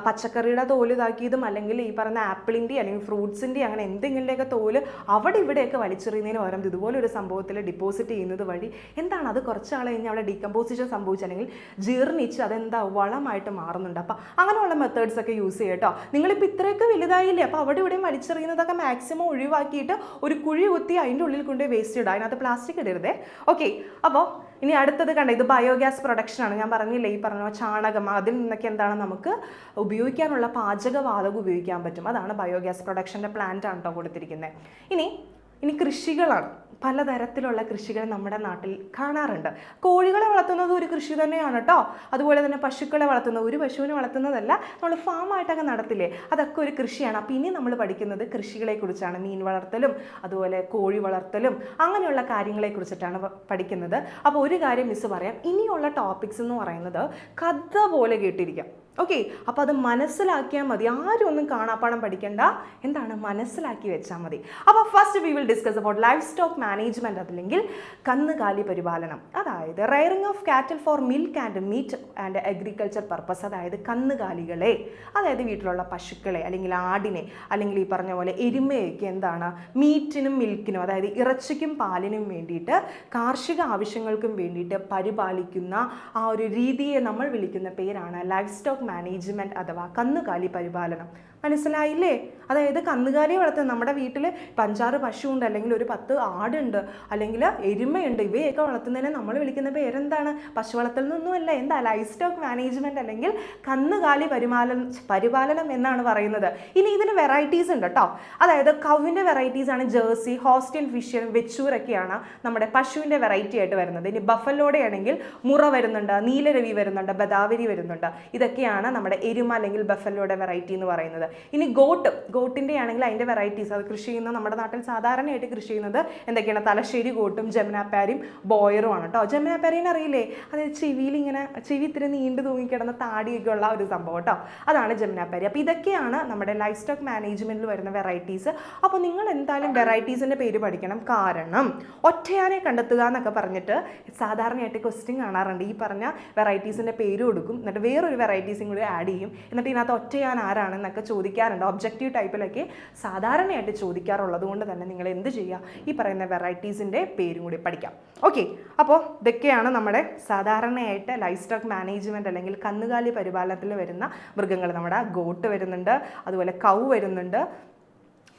പച്ചക്കറിയുടെ തോല് ഇതാക്കിയതും അല്ലെങ്കിൽ ഈ പറഞ്ഞ ആപ്പിളിൻ്റെ അല്ലെങ്കിൽ ഫ്രൂട്ട്സിൻ്റെ അങ്ങനെ എന്തെങ്കിലുമൊക്കെ തോല് അവിടെ ഇവിടെയൊക്കെ വലിച്ചെറിയുന്നതിന് പകരം ഇതുപോലെ ഒരു സംഭവത്തിൽ ഡിപ്പോസിറ്റ് ചെയ്യുന്നത് വഴി എന്താണ് അത് കുറച്ച് നാൾ കഴിഞ്ഞ് അവിടെ ഡീകമ്പോസിഷൻ സംഭവിച്ചു അല്ലെങ്കിൽ ജീർണിച്ച് അതെന്താ വളമായിട്ട് മാറുന്നുണ്ട്. അപ്പോൾ അങ്ങനെയുള്ള മെത്തേഡ്സ് ഒക്കെ യൂസ് ചെയ്യുക കേട്ടോ. നിങ്ങളിപ്പോൾ ഇത്രയൊക്കെ വലുതായില്ലേ, അപ്പോൾ അവിടെ ഇവിടെയും വലിച്ചെറിയുന്നതൊക്കെ മാക്സിമം ഒഴിവാക്കിയിട്ട് ഒരു കുഴി കുത്തി അതിൻ്റെ ഉള്ളിൽ കൊണ്ടുപോയി വേസ്റ്റ് ഇടുക. അതിനകത്ത് പ്ലാസ്റ്റിക് ഇടരുതേ. ഓക്കെ, അപ്പോൾ ഇനി അടുത്തത് കണ്ട ഇത് ബയോഗ്യാസ് പ്രൊഡക്ഷനാണ്. ഞാൻ പറഞ്ഞില്ലേ ഈ പറഞ്ഞ ചാണകം, അതിൽ നിന്നൊക്കെ എന്താണ് നമുക്ക് ഉപയോഗിക്കാനുള്ള പാചകവാതകം ഉപയോഗിക്കാൻ പറ്റും. അതാണ് ബയോഗ്യാസ് പ്രൊഡക്ഷൻ്റെ പ്ലാന്റ് ആണ് കേട്ടോ കൊടുത്തിരിക്കുന്നത്. ഇനി കൃഷികളാണ്. പലതരത്തിലുള്ള കൃഷികൾ നമ്മുടെ നാട്ടിൽ കാണാറുണ്ട്. കോഴികളെ വളർത്തുന്നത് ഒരു കൃഷി തന്നെയാണ് കേട്ടോ. അതുപോലെ തന്നെ പശുക്കളെ വളർത്തുന്നത്, ഒരു പശുവിനെ വളർത്തുന്നതല്ല, നമ്മൾ ഫാമായിട്ടൊക്കെ നടത്തില്ലേ, അതൊക്കെ ഒരു കൃഷിയാണ്. അപ്പോൾ ഇനി നമ്മൾ പഠിക്കുന്നത് കൃഷികളെ കുറിച്ചാണ്. മീൻ വളർത്തലും അതുപോലെ കോഴി വളർത്തലും അങ്ങനെയുള്ള കാര്യങ്ങളെ കുറിച്ചിട്ടാണ് പഠിക്കുന്നത്. അപ്പോൾ ഒരു കാര്യം മിസ് പറയാം, ഇനിയുള്ള ടോപ്പിക്സ് എന്ന് പറയുന്നത് കഥ പോലെ കേട്ടിരിക്കാം. ഓക്കെ, അപ്പോൾ അത് മനസ്സിലാക്കിയാൽ മതി. ആരും ഒന്നും കാണാപ്പാടം പഠിക്കേണ്ട, എന്താണ് മനസ്സിലാക്കി വെച്ചാൽ മതി. അപ്പോൾ first we will discuss about livestock management, അതല്ലെങ്കിൽ കന്നുകാലി പരിപാലനം. അതായത് rearing of cattle for milk and meat and agriculture purpose. അതായത് കന്നുകാലികളെ, അതായത് വീട്ടിലുള്ള പശുക്കളെ അല്ലെങ്കിൽ ആടിനെ അല്ലെങ്കിൽ ഈ പറഞ്ഞ പോലെ എരുമയൊക്കെ എന്താണ് മീറ്റിനും മിൽക്കിനും, അതായത് ഇറച്ചിക്കും പാലിനും വേണ്ടിയിട്ട് കാർഷിക ആവശ്യങ്ങൾക്കും വേണ്ടിയിട്ട് പരിപാലിക്കുന്ന ആ ഒരു രീതിയെ നമ്മൾ വിളിക്കുന്ന പേരാണ് ലൈഫ് സ്റ്റോക്ക് മാനേജ്മെന്റ് അഥവാ കന്നുകാലി പരിപാലനം. മനസ്സിലായില്ലേ? അതായത് കന്നുകാലിയെ വളർത്തുന്നത്, നമ്മുടെ വീട്ടിൽ 5-6 പശുവുണ്ട് അല്ലെങ്കിൽ ഒരു 10 ആടുണ്ട് അല്ലെങ്കിൽ എരുമയുണ്ട്, ഇവയൊക്കെ വളർത്തുന്നതിനെ നമ്മൾ വിളിക്കുന്ന പേരെന്താണ്? പശു വളർത്തൽ എന്നൊന്നുമല്ല, എന്താ ലൈഫ് സ്റ്റോക്ക് മാനേജ്മെന്റ് അല്ലെങ്കിൽ കന്നുകാലി പരിപാലനം എന്നാണ് പറയുന്നത്. ഇനി ഇതിന് വെറൈറ്റീസ് ഉണ്ട് കേട്ടോ. അതായത് കൗവിൻ്റെ വെറൈറ്റീസ് ആണ് ജേഴ്സി, ഹോസ്റ്റൽ ഫിഷ്യൻ, വെച്ചൂരൊക്കെയാണ് നമ്മുടെ പശുവിൻ്റെ വെറൈറ്റി ആയിട്ട് വരുന്നത്. ഇനി ബഫലോടെ ആണെങ്കിൽ മുറ വരുന്നുണ്ട്, നീലരവി വരുന്നുണ്ട്, ബദാവരി വരുന്നുണ്ട്. ഇതൊക്കെയാണ് നമ്മുടെ എരുമ അല്ലെങ്കിൽ ബഫലോയുടെ വെറൈറ്റി എന്ന് പറയുന്നത്. ഇനി ഗോട്ടിൻ്റെ ആണെങ്കിൽ അതിൻ്റെ വെറൈറ്റീസ്, അത് കൃഷി ചെയ്യുന്ന നമ്മുടെ നാട്ടിൽ സാധാരണയായിട്ട് കൃഷി ചെയ്യുന്നത് എന്തൊക്കെയാണ്? തലശ്ശേരി ഗോട്ടും ജമുനാപ്പാരിയും ബോയറും ആണ് കേട്ടോ. ജമുനാപ്പാരിനെ അറിയില്ലേ? അതായത് ചെവി ഇത്തിരി നീണ്ടു തൂങ്ങിക്കിടന്ന താടിയൊക്കെ ഉള്ള ഒരു സംഭവം കേട്ടോ, അതാണ് ജമുനാപ്പാരി. അപ്പോൾ ഇതൊക്കെയാണ് നമ്മുടെ ലൈഫ് സ്റ്റോക്ക് മാനേജ്മെൻറ്റിൽ വരുന്ന വെറൈറ്റീസ്. അപ്പോൾ നിങ്ങൾ എന്തായാലും വെറൈറ്റീസിൻ്റെ പേര് പഠിക്കണം. കാരണം ഒറ്റയാനെ കണ്ടെത്തുക എന്നൊക്കെ പറഞ്ഞിട്ട് സാധാരണയായിട്ട് ക്വസ്റ്റ്യൻ കാണാറുണ്ട്. ഈ പറഞ്ഞ വെറൈറ്റീസിൻ്റെ പേര് കൊടുക്കും, എന്നിട്ട് വേറൊരു വെറൈറ്റീസും കൂടി ആഡ് ചെയ്യും, എന്നിട്ട് ഇതിനകത്ത് ഒറ്റയാൻ ആരാണെന്നൊക്കെ ചോദിക്കാറുണ്ട്. ഒബ്ജക്റ്റീവ് ടൈപ്പിലൊക്കെ സാധാരണയായിട്ട് ചോദിക്കാറുള്ളത് കൊണ്ട് തന്നെ നിങ്ങൾ എന്ത് ചെയ്യുക, ഈ പറയുന്ന വെറൈറ്റീസിൻ്റെ പേരും കൂടി പഠിക്കാം. ഓക്കെ, അപ്പോൾ ഇതൊക്കെയാണ് നമ്മുടെ സാധാരണയായിട്ട് ലൈഫ് സ്റ്റോക്ക് മാനേജ്മെൻറ്റ് അല്ലെങ്കിൽ കന്നുകാലി പരിപാലനത്തിൽ വരുന്ന മൃഗങ്ങൾ. നമ്മുടെ ഗോട്ട് വരുന്നുണ്ട്, അതുപോലെ കൗ വരുന്നുണ്ട്,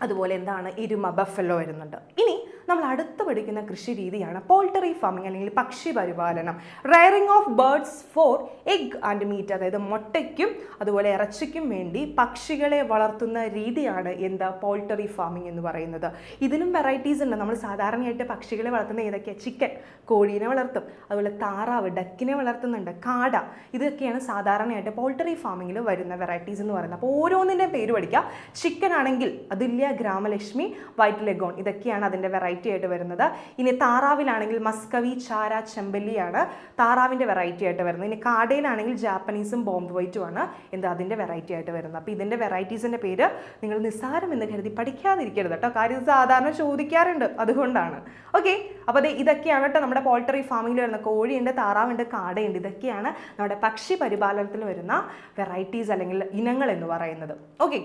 അതുപോലെ എന്താണ് എരുമ ബഫലോ വരുന്നുണ്ട്. ഇനി നമ്മൾ അടുത്ത് പഠിക്കുന്ന കൃഷി രീതിയാണ് പോൾട്രി ഫാമിംഗ് അല്ലെങ്കിൽ പക്ഷി പരിപാലനം. Rearing of birds for egg and meat, അതായത് മുട്ടയ്ക്കും അതുപോലെ ഇറച്ചിക്കും വേണ്ടി പക്ഷികളെ വളർത്തുന്ന രീതിയാണ് എന്താ പോൾട്രി ഫാമിംഗ് എന്ന് പറയുന്നത്. ഇതിനും വെറൈറ്റീസ് ഉണ്ട്. നമ്മൾ സാധാരണയായിട്ട് പക്ഷികളെ വളർത്തുന്ന ഏതൊക്കെയാണ്? ചിക്കൻ, കോഴീനെ വളർത്തും, അതുപോലെ താറാവ്, ഡക്കിനെ വളർത്തുന്നുണ്ട്, കാട, ഇതൊക്കെയാണ് സാധാരണയായിട്ട് പോൾട്രി ഫാമിങ്ങിൽ വരുന്ന വെറൈറ്റീസ് എന്ന് പറയുന്നത്. അപ്പോൾ ഓരോന്നിൻ്റെ പേര് പഠിക്കുക. ചിക്കൻ ആണെങ്കിൽ അതില്യ, ഗ്രാമലക്ഷ്മി, വൈറ്റ് ലെഗോൺ, ഇതൊക്കെയാണ് അതിൻ്റെ വെറൈറ്റി ആയിട്ട് വരുന്നത്. ഇനി താറാവിലാണെങ്കിൽ മസ്കവി, ചാര, ചെമ്പല്ലിയാണ് താറാവിൻ്റെ വെറൈറ്റി ആയിട്ട് വരുന്നത്. ഇനി കാടയിലാണെങ്കിൽ ജാപ്പനീസും ബോംബ് വൈറ്റുമാണ് എന്താ അതിൻ്റെ വെറൈറ്റി ആയിട്ട് വരുന്നത്. അപ്പോൾ ഇതിൻ്റെ വെറൈറ്റീസിൻ്റെ പേര് നിങ്ങൾ നിസ്സാരം എന്ന് കരുതി പഠിക്കാതിരിക്കരുത് കേട്ടോ. കാര്യം സാധാരണ ചോദിക്കാറുണ്ട്, അതുകൊണ്ടാണ്. ഓക്കെ, അപ്പോൾ ഇതൊക്കെയാണ് കേട്ടോ നമ്മുടെ പോൾട്രി ഫാമിങ്ങിൽ വരുന്ന കോഴിയുണ്ട്, താറാവുണ്ട്, കാടയുണ്ട്. ഇതൊക്കെയാണ് നമ്മുടെ പക്ഷി പരിപാലനത്തിൽ വരുന്ന വെറൈറ്റീസ് അല്ലെങ്കിൽ ഇനങ്ങൾ എന്ന് പറയുന്നത്. ഓക്കെ,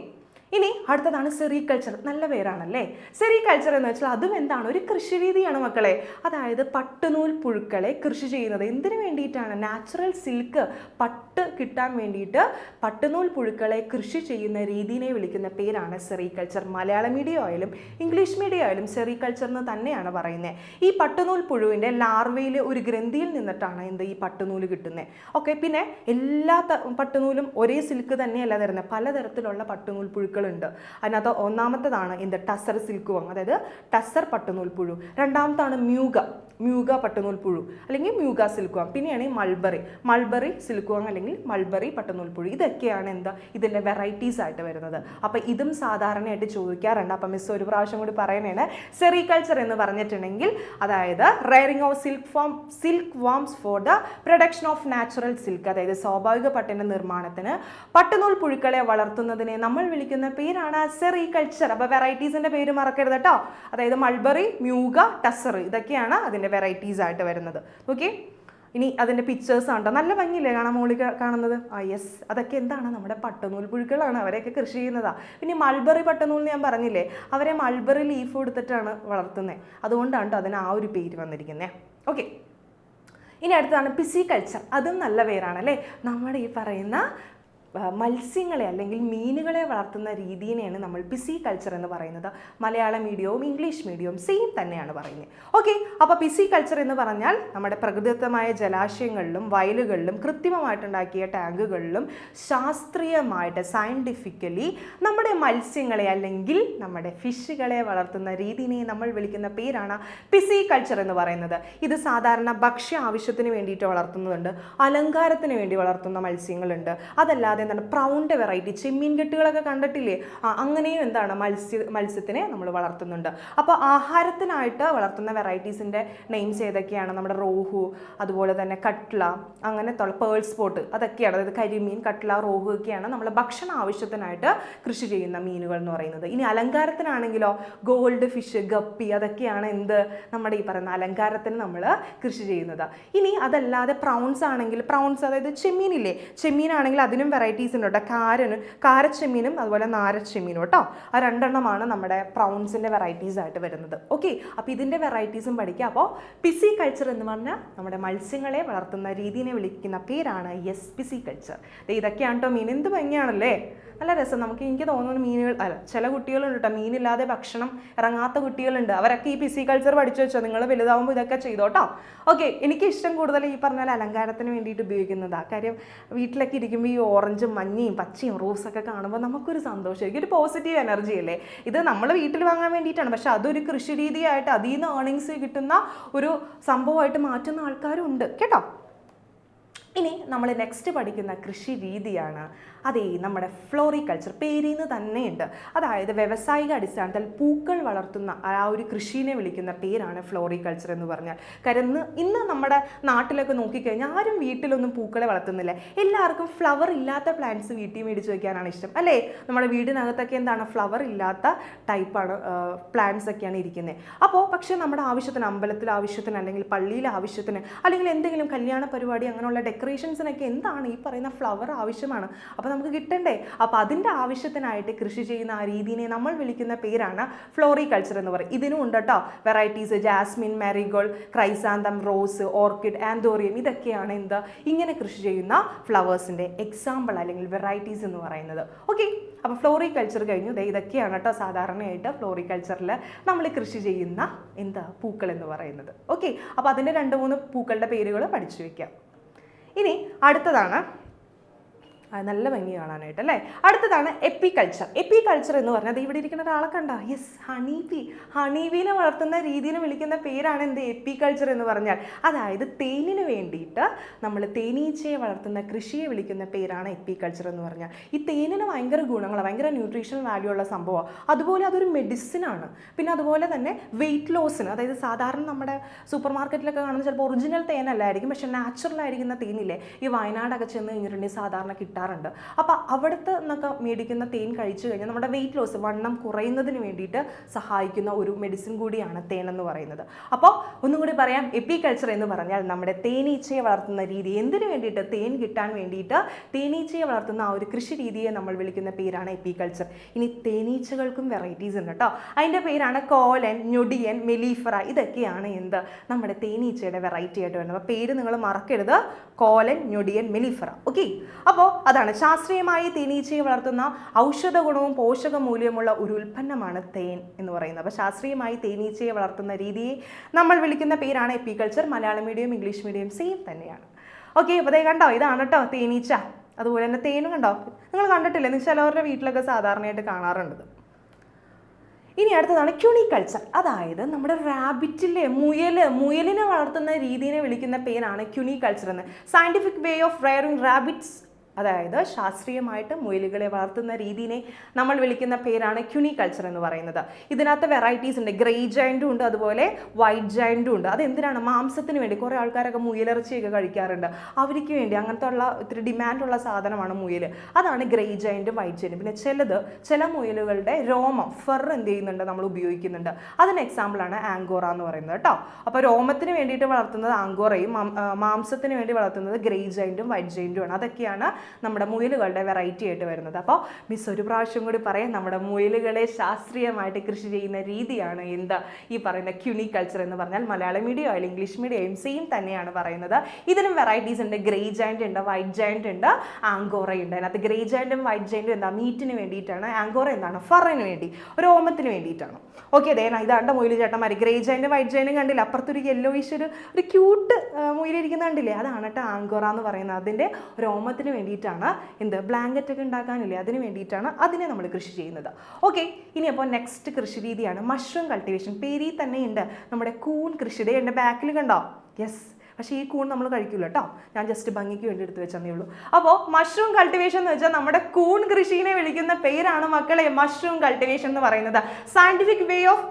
ഇനി അടുത്തതാണ് സെറികൾച്ചർ. നല്ല പേരാണല്ലേ. സെറികൾച്ചർ എന്ന് വെച്ചാൽ അതും എന്താണ്? ഒരു കൃഷി രീതിയാണ് മക്കളെ. അതായത് പട്ടുനൂൽ പുഴുക്കളെ കൃഷി ചെയ്യുന്നത് എന്തിനു വേണ്ടിയിട്ടാണ്? നാച്ചുറൽ സിൽക്ക്, പട്ട് കിട്ടാൻ വേണ്ടിയിട്ട് പട്ടുനൂൽ പുഴുക്കളെ കൃഷി ചെയ്യുന്ന രീതിയെ വിളിക്കുന്ന പേരാണ് സെറികൾച്ചർ. മലയാളം മീഡിയം ആയാലും ഇംഗ്ലീഷ് മീഡിയം ആയാലും സെറികൾച്ചർ എന്ന് തന്നെയാണ് പറയുന്നത്. ഈ പട്ടുനൂൽ പുഴുവിൻ്റെ ലാർവയിൽ ഒരു ഗ്രന്ഥിയിൽ നിന്നിട്ടാണ് ഈ പട്ടുനൂല് കിട്ടുന്നത്. ഓക്കെ, പിന്നെ എല്ലാ പട്ടുനൂലും ഒരേ സിൽക്ക് തന്നെയല്ല തരുന്നത്. പലതരത്തിലുള്ള പട്ടുനൂൽ പുഴുക്കൾ ഉണ്ട്. അതിനകത്ത് ഒന്നാമത്തേതാണ് ടസർ സിൽക്ക് വർം, അതായത് ടസർ പട്ടുനൂൽ പുഴു. രണ്ടാമത്താണ് മ്യൂഗ പട്ടുനൂൽ പുഴു അല്ലെങ്കിൽ മ്യൂഗ സിൽക്ക് വർം. പിന്നെയാണ് മൾബറി സിൽക്ക് വർം അല്ലെങ്കിൽ മൾബറി പട്ടുനൂൽ പുഴു. ഇതൊക്കെയാണ് ഇതിൻ്റെ വെറൈറ്റീസ് ആയിട്ട് വരുന്നത്. അപ്പം ഇതും സാധാരണയായിട്ട് ചോദിക്കാറുണ്ട്. അപ്പം മിസ് ഒരു പ്രാവശ്യം കൂടി പറയുന്നതാണ്. സെറികൾച്ചർ എന്ന് പറഞ്ഞിട്ടുണ്ടെങ്കിൽ അതായത് rearing of silk worms for the production of natural silk, അതായത് സ്വാഭാവിക പട്ടിൻ്റെ നിർമ്മാണത്തിന് പട്ടുനൂൽ പുഴുക്കളെ വളർത്തുന്നതിനെ നമ്മൾ വിളിക്കുന്ന പേരാണ് സെറികൾച്ചർ. അപ്പോൾ വെറൈറ്റീസിന്റെ പേര് മറക്കരുത് കേട്ടോ. അതായത് മൾബറി, മ്യൂഗ, ടസർ, ഇതൊക്കെയാണ് അതിന്റെ വെറൈറ്റീസ് ആയിട്ട് വരുന്നത്. ഓക്കെ, ഇനി അതിന്റെ പിക്ചേഴ്സ് ആണ്. നല്ല ഭംഗിയില്ലേ കാണാൻ മുകളിൽ കാണുന്നത്? യെസ്, അതൊക്കെ എന്താണ്? നമ്മുടെ പട്ടുനൂൽ പുഴുക്കളാണ്. അവരെയൊക്കെ കൃഷി ചെയ്യുന്നതാ. പിന്നെ മൾബറി പട്ടുനൂൽ ഞാൻ പറഞ്ഞില്ലേ, അവരെ മൾബറി ലീഫ് കൊടുത്തിട്ടാണ് വളർത്തുന്നത്. അതുകൊണ്ടാണ് അതിന് ആ ഒരു പേര് വന്നിരിക്കുന്നത്. ഓക്കെ, ഇനി അടുത്താണ് പിസികൾച്ചർ. അതും നല്ല പേരാണല്ലേ. നമ്മുടെ ഈ പറയുന്ന മത്സ്യങ്ങളെ അല്ലെങ്കിൽ മീനുകളെ വളർത്തുന്ന രീതിയെയാണ് നമ്മൾ പിസികൾച്ചർ എന്ന് പറയുന്നത്. മലയാളം മീഡിയവും ഇംഗ്ലീഷ് മീഡിയവും സെയിം തന്നെയാണ് പറയുന്നത്. ഓക്കെ, അപ്പോൾ പിസികൾച്ചർ എന്ന് പറഞ്ഞാൽ നമ്മുടെ പ്രകൃതിദത്തമായ ജലാശയങ്ങളിലും വയലുകളിലും കൃത്രിമമായിട്ടുണ്ടാക്കിയ ടാങ്കുകളിലും ശാസ്ത്രീയമായിട്ട് സയൻറ്റിഫിക്കലി നമ്മുടെ മത്സ്യങ്ങളെ അല്ലെങ്കിൽ നമ്മുടെ ഫിഷുകളെ വളർത്തുന്ന രീതിയെ നമ്മൾ വിളിക്കുന്ന പേരാണ് പിസികൾച്ചർ എന്ന് പറയുന്നത്. ഇത് സാധാരണ ഭക്ഷ്യ ആവശ്യത്തിന് വേണ്ടിയിട്ട് വളർത്തുന്നുണ്ട്, അലങ്കാരത്തിന് വേണ്ടി വളർത്തുന്ന മത്സ്യങ്ങളുണ്ട്. അതല്ലാതെ എന്താണ് പ്രൗണ്ട് വെറൈറ്റി, ചെമ്മീൻ കെട്ടുകളൊക്കെ കണ്ടിട്ടില്ലേ? അങ്ങനെയും എന്താണ് മത്സ്യത്തിനെ നമ്മൾ വളർത്തുന്നുണ്ട്. അപ്പോൾ ആഹാരത്തിനായിട്ട് വളർത്തുന്ന വെറൈറ്റീസിൻ്റെ നെയിംസ് ഏതൊക്കെയാണ്? നമ്മുടെ റോഹു, അതുപോലെ തന്നെ കട്ട്ല, അങ്ങനെ പേൾ സ്പോട്ട്, അതൊക്കെയാണ്. അതായത് കരിമീൻ, കട്ട്ല, റോഹു ഒക്കെയാണ് നമ്മൾ ഭക്ഷണ ആവശ്യത്തിനായിട്ട് കൃഷി ചെയ്യുന്ന മീനുകൾ എന്ന് പറയുന്നത്. ഇനി അലങ്കാരത്തിനാണെങ്കിലോ ഗോൾഡ് ഫിഷ്, ഗപ്പി, അതൊക്കെയാണ് നമ്മുടെ ഈ പറയുന്ന അലങ്കാരത്തിന് നമ്മൾ കൃഷി ചെയ്യുന്നത്. ഇനി അതല്ലാതെ പ്രൗൺസ് ആണെങ്കിൽ, പ്രൗൺസ് അതായത് ചെമ്മീനില്ലേ, ചെമ്മീനാണെങ്കിൽ അതിനും വെറൈറ്റീസ് ഉണ്ട് കേട്ടോ. കാരച്ചെമ്മീനും അതുപോലെ നാരച്ചെമ്മീനും കേട്ടോ. ആ രണ്ടെണ്ണമാണ് നമ്മുടെ പ്രൗൺസിൻ്റെ വെറൈറ്റീസ് ആയിട്ട് വരുന്നത്. ഓക്കെ, അപ്പോൾ ഇതിൻ്റെ വെറൈറ്റീസും പഠിക്കുക. അപ്പോൾ പിസികൾച്ചർ എന്ന് പറഞ്ഞാൽ നമ്മുടെ മത്സ്യങ്ങളെ വളർത്തുന്ന രീതിയെ വിളിക്കുന്ന പേരാണ് പിസികൾച്ചർ. ഇതൊക്കെയാണ് കേട്ടോ മീൻ. എന്ത് ഭംഗിയാണല്ലേ, നല്ല രസം. എനിക്ക് തോന്നുന്നു മീനുകൾ ചില കുട്ടികളുണ്ട് കേട്ടോ, മീനില്ലാതെ ഭക്ഷണം ഇറങ്ങാത്ത കുട്ടികളുണ്ട്. അവരൊക്കെ ഈ പിസികൾച്ചർ പഠിച്ചു വെച്ചോ. നിങ്ങൾ വലുതാവുമ്പോൾ ഇതൊക്കെ ചെയ്തോട്ടോ. ഓക്കെ, എനിക്ക് ഇഷ്ടം കൂടുതൽ ഈ പറഞ്ഞാൽ അലങ്കാരത്തിന് വേണ്ടിയിട്ട് ഉപയോഗിക്കുന്നതാണ്. കാര്യം വീട്ടിലൊക്കെ ഇരിക്കുമ്പോൾ ഈ ഓറഞ്ചും മഞ്ഞയും പച്ചയും റോസൊക്കെ കാണുമ്പോൾ നമുക്കൊരു സന്തോഷമായിരിക്കും, ഒരു പോസിറ്റീവ് എനർജി അല്ലേ. ഇത് നമ്മൾ വീട്ടിൽ വാങ്ങാൻ വേണ്ടിയിട്ടാണ്, പക്ഷെ അതൊരു കൃഷി രീതിയായിട്ട് അതിൽ നിന്ന് ഏർണിങ്സ് കിട്ടുന്ന ഒരു സംഭവമായിട്ട് മാറ്റുന്ന ആൾക്കാരും ഉണ്ട് കേട്ടോ. ഇനി നമ്മൾ നെക്സ്റ്റ് പഠിക്കുന്ന കൃഷി രീതിയാണ് നമ്മുടെ ഫ്ലോറികൾച്ചർ. പേരിൽ നിന്ന് തന്നെയുണ്ട്. അതായത് വ്യാവസായിക അടിസ്ഥാനത്തിൽ പൂക്കൾ വളർത്തുന്ന ആ ഒരു കൃഷിയെ വിളിക്കുന്ന പേരാണ് ഫ്ലോറികൾച്ചർ എന്ന് പറഞ്ഞാൽ. കാര്യം ഇന്ന് നമ്മുടെ നാട്ടിലൊക്കെ നോക്കിക്കഴിഞ്ഞാൽ ആരും വീട്ടിലൊന്നും പൂക്കളെ വളർത്തുന്നില്ല. എല്ലാവർക്കും ഫ്ലവർ ഇല്ലാത്ത പ്ലാന്റ്സ് വീട്ടിൽ മേടിച്ച് വയ്ക്കാനാണ് ഇഷ്ടം അല്ലേ. നമ്മുടെ വീടിനകത്തൊക്കെ ഫ്ലവർ ഇല്ലാത്ത ടൈപ്പാണ് പ്ലാന്റ്സ് ഒക്കെയാണ് ഇരിക്കുന്നത്. അപ്പോൾ പക്ഷേ നമ്മുടെ ആവശ്യത്തിന്, അമ്പലത്തിലെ ആവശ്യത്തിന് അല്ലെങ്കിൽ പള്ളിയിലെ ആവശ്യത്തിന് അല്ലെങ്കിൽ എന്തെങ്കിലും കല്യാണ പരിപാടി അങ്ങനെയുള്ള ഡെക്കറേഷൻസിനൊക്കെ ഈ പറയുന്ന ഫ്ലവർ ആവശ്യമാണ്. അപ്പോൾ നമുക്ക് കിട്ടണ്ടേ. അപ്പോൾ അതിൻ്റെ ആവശ്യത്തിനായിട്ട് കൃഷി ചെയ്യുന്ന ആ രീതിയെ നമ്മൾ വിളിക്കുന്ന പേരാണ് ഫ്ലോറികൾച്ചർ എന്ന് പറയും. ഇതിനും ഉണ്ട് കേട്ടോ varieties. Jasmine, marigold, chrysanthemum, rose, orchid, anthurium, ഇതൊക്കെയാണ് ഇങ്ങനെ കൃഷി ചെയ്യുന്ന ഫ്ലവേഴ്സിൻ്റെ എക്സാമ്പിൾ അല്ലെങ്കിൽ വെറൈറ്റീസ് എന്ന് പറയുന്നത്. ഓക്കെ, അപ്പോൾ ഫ്ലോറിക്കൾച്ചർ കഴിഞ്ഞു. ഇതൊക്കെയാണ് കേട്ടോ സാധാരണയായിട്ട് ഫ്ലോറിക്കൾച്ചറിൽ നമ്മൾ കൃഷി ചെയ്യുന്ന പൂക്കൾ എന്ന് പറയുന്നത്. ഓക്കെ, അപ്പോൾ അതിൻ്റെ 2-3 പൂക്കളുടെ പേരുകൾ പഠിച്ചു വയ്ക്കാം. ഇനി അടുത്തതാണ്, നല്ല ഭംഗി കാണാനായിട്ട് അല്ലേ. അടുത്തതാണ് എപ്പിക്കൾച്ചർ. എപ്പിക്കൾച്ചർ എന്ന് പറഞ്ഞാൽ ഇവിടെ ഇരിക്കുന്ന ഒരാളെ കണ്ടോ? യെസ്, ഹണി ബീനെ വളർത്തുന്ന രീതിയിൽ വിളിക്കുന്ന പേരാണ് എപ്പിക്കൾച്ചർ എന്ന് പറഞ്ഞാൽ. അതായത് തേനിന് വേണ്ടിയിട്ട് നമ്മൾ തേനീച്ചയെ വളർത്തുന്ന കൃഷിയെ വിളിക്കുന്ന പേരാണ് എപ്പിക്കൾച്ചർ എന്ന് പറഞ്ഞാൽ. ഈ തേനിന് ഭയങ്കര ഗുണങ്ങളാണ്, ഭയങ്കര ന്യൂട്രീഷണൽ വാല്യൂ ഉള്ള സംഭവമാണ്. അതുപോലെ അതൊരു മെഡിസിനാണ്. പിന്നെ അതുപോലെ തന്നെ വെയിറ്റ് ലോസിന്, അതായത് സാധാരണ നമ്മുടെ സൂപ്പർ മാർക്കറ്റിലൊക്കെ കാണുന്ന ചിലപ്പോൾ ഒറിജിനൽ തേനല്ലായിരിക്കും, പക്ഷെ നാച്ചുറൽ ആയിരിക്കുന്ന തേനില്ലേ, ഈ വയനാടൊക്കെ ചെന്ന് കഴിഞ്ഞിട്ടുണ്ടെങ്കിൽ സാധാരണ കിട്ടാറുണ്ട്. അപ്പോൾ അവിടുത്തെ നിന്നൊക്കെ മേടിക്കുന്ന തേൻ കഴിച്ചു കഴിഞ്ഞാൽ നമ്മുടെ വെയിറ്റ് ലോസ്, വണ്ണം കുറയുന്നതിന് വേണ്ടിയിട്ട് സഹായിക്കുന്ന ഒരു മെഡിസിൻ കൂടിയാണ് തേൻ എന്ന് പറയുന്നത്. അപ്പോൾ ഒന്നും കൂടി പറയാം, എപ്പിക്കൾച്ചർ എന്ന് പറഞ്ഞാൽ നമ്മുടെ തേനീച്ചയെ വളർത്തുന്ന രീതി, എന്തിനു വേണ്ടിയിട്ട്? തേൻ കിട്ടാൻ വേണ്ടിയിട്ട് തേനീച്ചയെ വളർത്തുന്ന ആ ഒരു കൃഷി രീതിയെ നമ്മൾ വിളിക്കുന്ന പേരാണ് എപ്പിക്കൾച്ചർ. ഇനി തേനീച്ചകൾക്കും വെറൈറ്റീസ് ഉണ്ട് കേട്ടോ. അതിൻ്റെ പേരാണ് കോലൻ, ഞൊടിയൻ, മെലീഫറ. ഇതൊക്കെയാണ് നമ്മുടെ തേനീച്ചയുടെ വെറൈറ്റി ആയിട്ട് വരുന്നത്. അപ്പോൾ പേര് നിങ്ങൾ മറക്കരുത്, കോലൻ, ഞൊടിയൻ, മെലീഫറ. ഓക്കെ, അപ്പോൾ അതാണ് ശാസ്ത്രീയമായി തേനീച്ചയെ വളർത്തുന്ന ഔഷധ ഗുണവും പോഷക മൂല്യമുള്ള ഒരു ഉൽപ്പന്നമാണ് തേൻ എന്ന് പറയുന്നത്. അപ്പോൾ ശാസ്ത്രീയമായി തേനീച്ചയെ വളർത്തുന്ന രീതിയെ നമ്മൾ വിളിക്കുന്ന പേരാണ് apiculture. Malayalam medium English medium same തന്നെയാണ്. ഓക്കെ, അപ്പോൾ കണ്ടോ, ഇതാണ് കേട്ടോ തേനീച്ച. അതുപോലെ തന്നെ തേനും കണ്ടോ, നിങ്ങൾ കണ്ടിട്ടില്ലേ? നിങ്ങൾ ചിലവരുടെ വീട്ടിലൊക്കെ സാധാരണയായിട്ട് കാണാറുണ്ട്. ഇനി അടുത്തതാണ് ക്യൂണിക്കൾച്ചർ. അതായത് നമ്മുടെ റാബിറ്റിലെ മുയലിനെ വളർത്തുന്ന രീതിയെ വിളിക്കുന്ന പേരാണ് ക്യൂണിക്കൾച്ചർ എന്ന്. Scientific way of raring rabbits, അതായത് ശാസ്ത്രീയമായിട്ട് മുയലുകളെ വളർത്തുന്ന രീതിയെ നമ്മൾ വിളിക്കുന്ന പേരാണ് ക്യൂണിക്കൾച്ചർ എന്ന് പറയുന്നത്. ഇതിനകത്ത് വെറൈറ്റീസ് ഉണ്ട്, ഗ്രേ ജയൻറ്റും ഉണ്ട്, അതുപോലെ വൈറ്റ് ജയൻറ്റും ഉണ്ട്. അതെന്തിനാണ്? മാംസത്തിന് വേണ്ടി. കുറേ ആൾക്കാരൊക്കെ മുയലിറച്ചിയൊക്കെ കഴിക്കാറുണ്ട്, അവർക്ക് വേണ്ടി. അങ്ങനത്തെ ഉള്ള ഇത്തിരി ഡിമാൻഡുള്ള സാധനമാണ് മുയൽ. അതാണ് ഗ്രേ ജയൻറ്റും വൈറ്റ് ജയൻറ്റും. പിന്നെ ചില മുയലുകളുടെ രോമം, ഫർ എന്ത് ചെയ്യുന്നുണ്ട്, നമ്മൾ ഉപയോഗിക്കുന്നുണ്ട്. അതിന് എക്സാമ്പിളാണ് ആങ്കോറ എന്ന് പറയുന്നത് കേട്ടോ. അപ്പോൾ രോമത്തിന് വേണ്ടിയിട്ട് വളർത്തുന്നത് ആങ്കോറയും, മാംസത്തിന് വേണ്ടി വളർത്തുന്നത് ഗ്രേ ജയൻറ്റും വൈറ്റ് ജയൻറ്റും ആണ്. അതൊക്കെയാണ് നമ്മുടെ മുയലുകളുടെ വെറൈറ്റി ആയിട്ട് വരുന്നത്. അപ്പോൾ മിസ് ഒരു പ്രാവശ്യം കൂടി പറയാം, നമ്മുടെ മുയലുകളെ ശാസ്ത്രീയമായിട്ട് കൃഷി ചെയ്യുന്ന രീതിയാണ് ഈ പറയുന്ന ക്യൂണിക്കൾച്ചർ എന്ന് പറഞ്ഞാൽ. മലയാളം മീഡിയം ആയാലും ഇംഗ്ലീഷ് മീഡിയം സെയിം തന്നെയാണ് പറയുന്നത്. ഇതിനും വെറൈറ്റീസ് ഉണ്ട്, ഗ്രേ ജയൻറ്റ് ഉണ്ട്, വൈറ്റ് ജയൻറ്റ് ഉണ്ട്, ആങ്കോറ ഉണ്ട്. അതിനകത്ത് ഗ്രേ ജയൻറ്റും വൈറ്റ് ജയൻറ്റും മീറ്റിന് വേണ്ടിയിട്ടാണ്, ആങ്കോറ ഫറിന് വേണ്ടി, രോമത്തിന് വേണ്ടിയിട്ടാണ്. ഓക്കെ, ഇതാണ്ട് മുയൽ ചേട്ടന്മാർ. ഗ്രേ ജയൻറ്റും വൈറ്റ് ജയൻറ്റും കണ്ടില്ല, അപ്പുറത്തൊരു യെല്ലോയിഷ് ഒരു ക്യൂട്ട് മുയലിരിക്കുന്ന കണ്ടില്ലേ, അതാണ് കേട്ടോ ആങ്കോറ എന്ന് പറയുന്നത്. അതിൻ്റെ രോമത്തിന് വേണ്ടിയിട്ടാണ് ബ്ലാങ്കറ്റ് ഒക്കെ ഉണ്ടാക്കാനില്ലേ, അതിന് വേണ്ടിയിട്ടാണ് അതിനെ നമ്മൾ കൃഷി ചെയ്യുന്നത്. ഓക്കെ, ഇനി അപ്പോൾ നെക്സ്റ്റ് കൃഷി രീതിയാണ് മഷ്റൂം കൾട്ടിവേഷൻ. പേരിൽ തന്നെ ഉണ്ട് നമ്മുടെ കൂൺ കൃഷിയുടെ. എൻ്റെ ബാക്കിൽ കണ്ടോ? യെസ്, പക്ഷേ ഈ കൂൺ നമ്മൾ കഴിക്കില്ല കേട്ടോ, ഞാൻ ജസ്റ്റ് ഭംഗിക്ക് വേണ്ടി എടുത്ത് വെച്ചതേ ഉള്ളൂ. അപ്പോൾ മഷ്റൂം കൾട്ടിവേഷൻ എന്ന് വെച്ചാൽ നമ്മുടെ കൂൺ കൃഷിയെ വിളിക്കുന്ന പേരാണ് മക്കളെ മഷ്റൂം കൾട്ടിവേഷൻ എന്ന് പറയുന്നത്. Scientific way of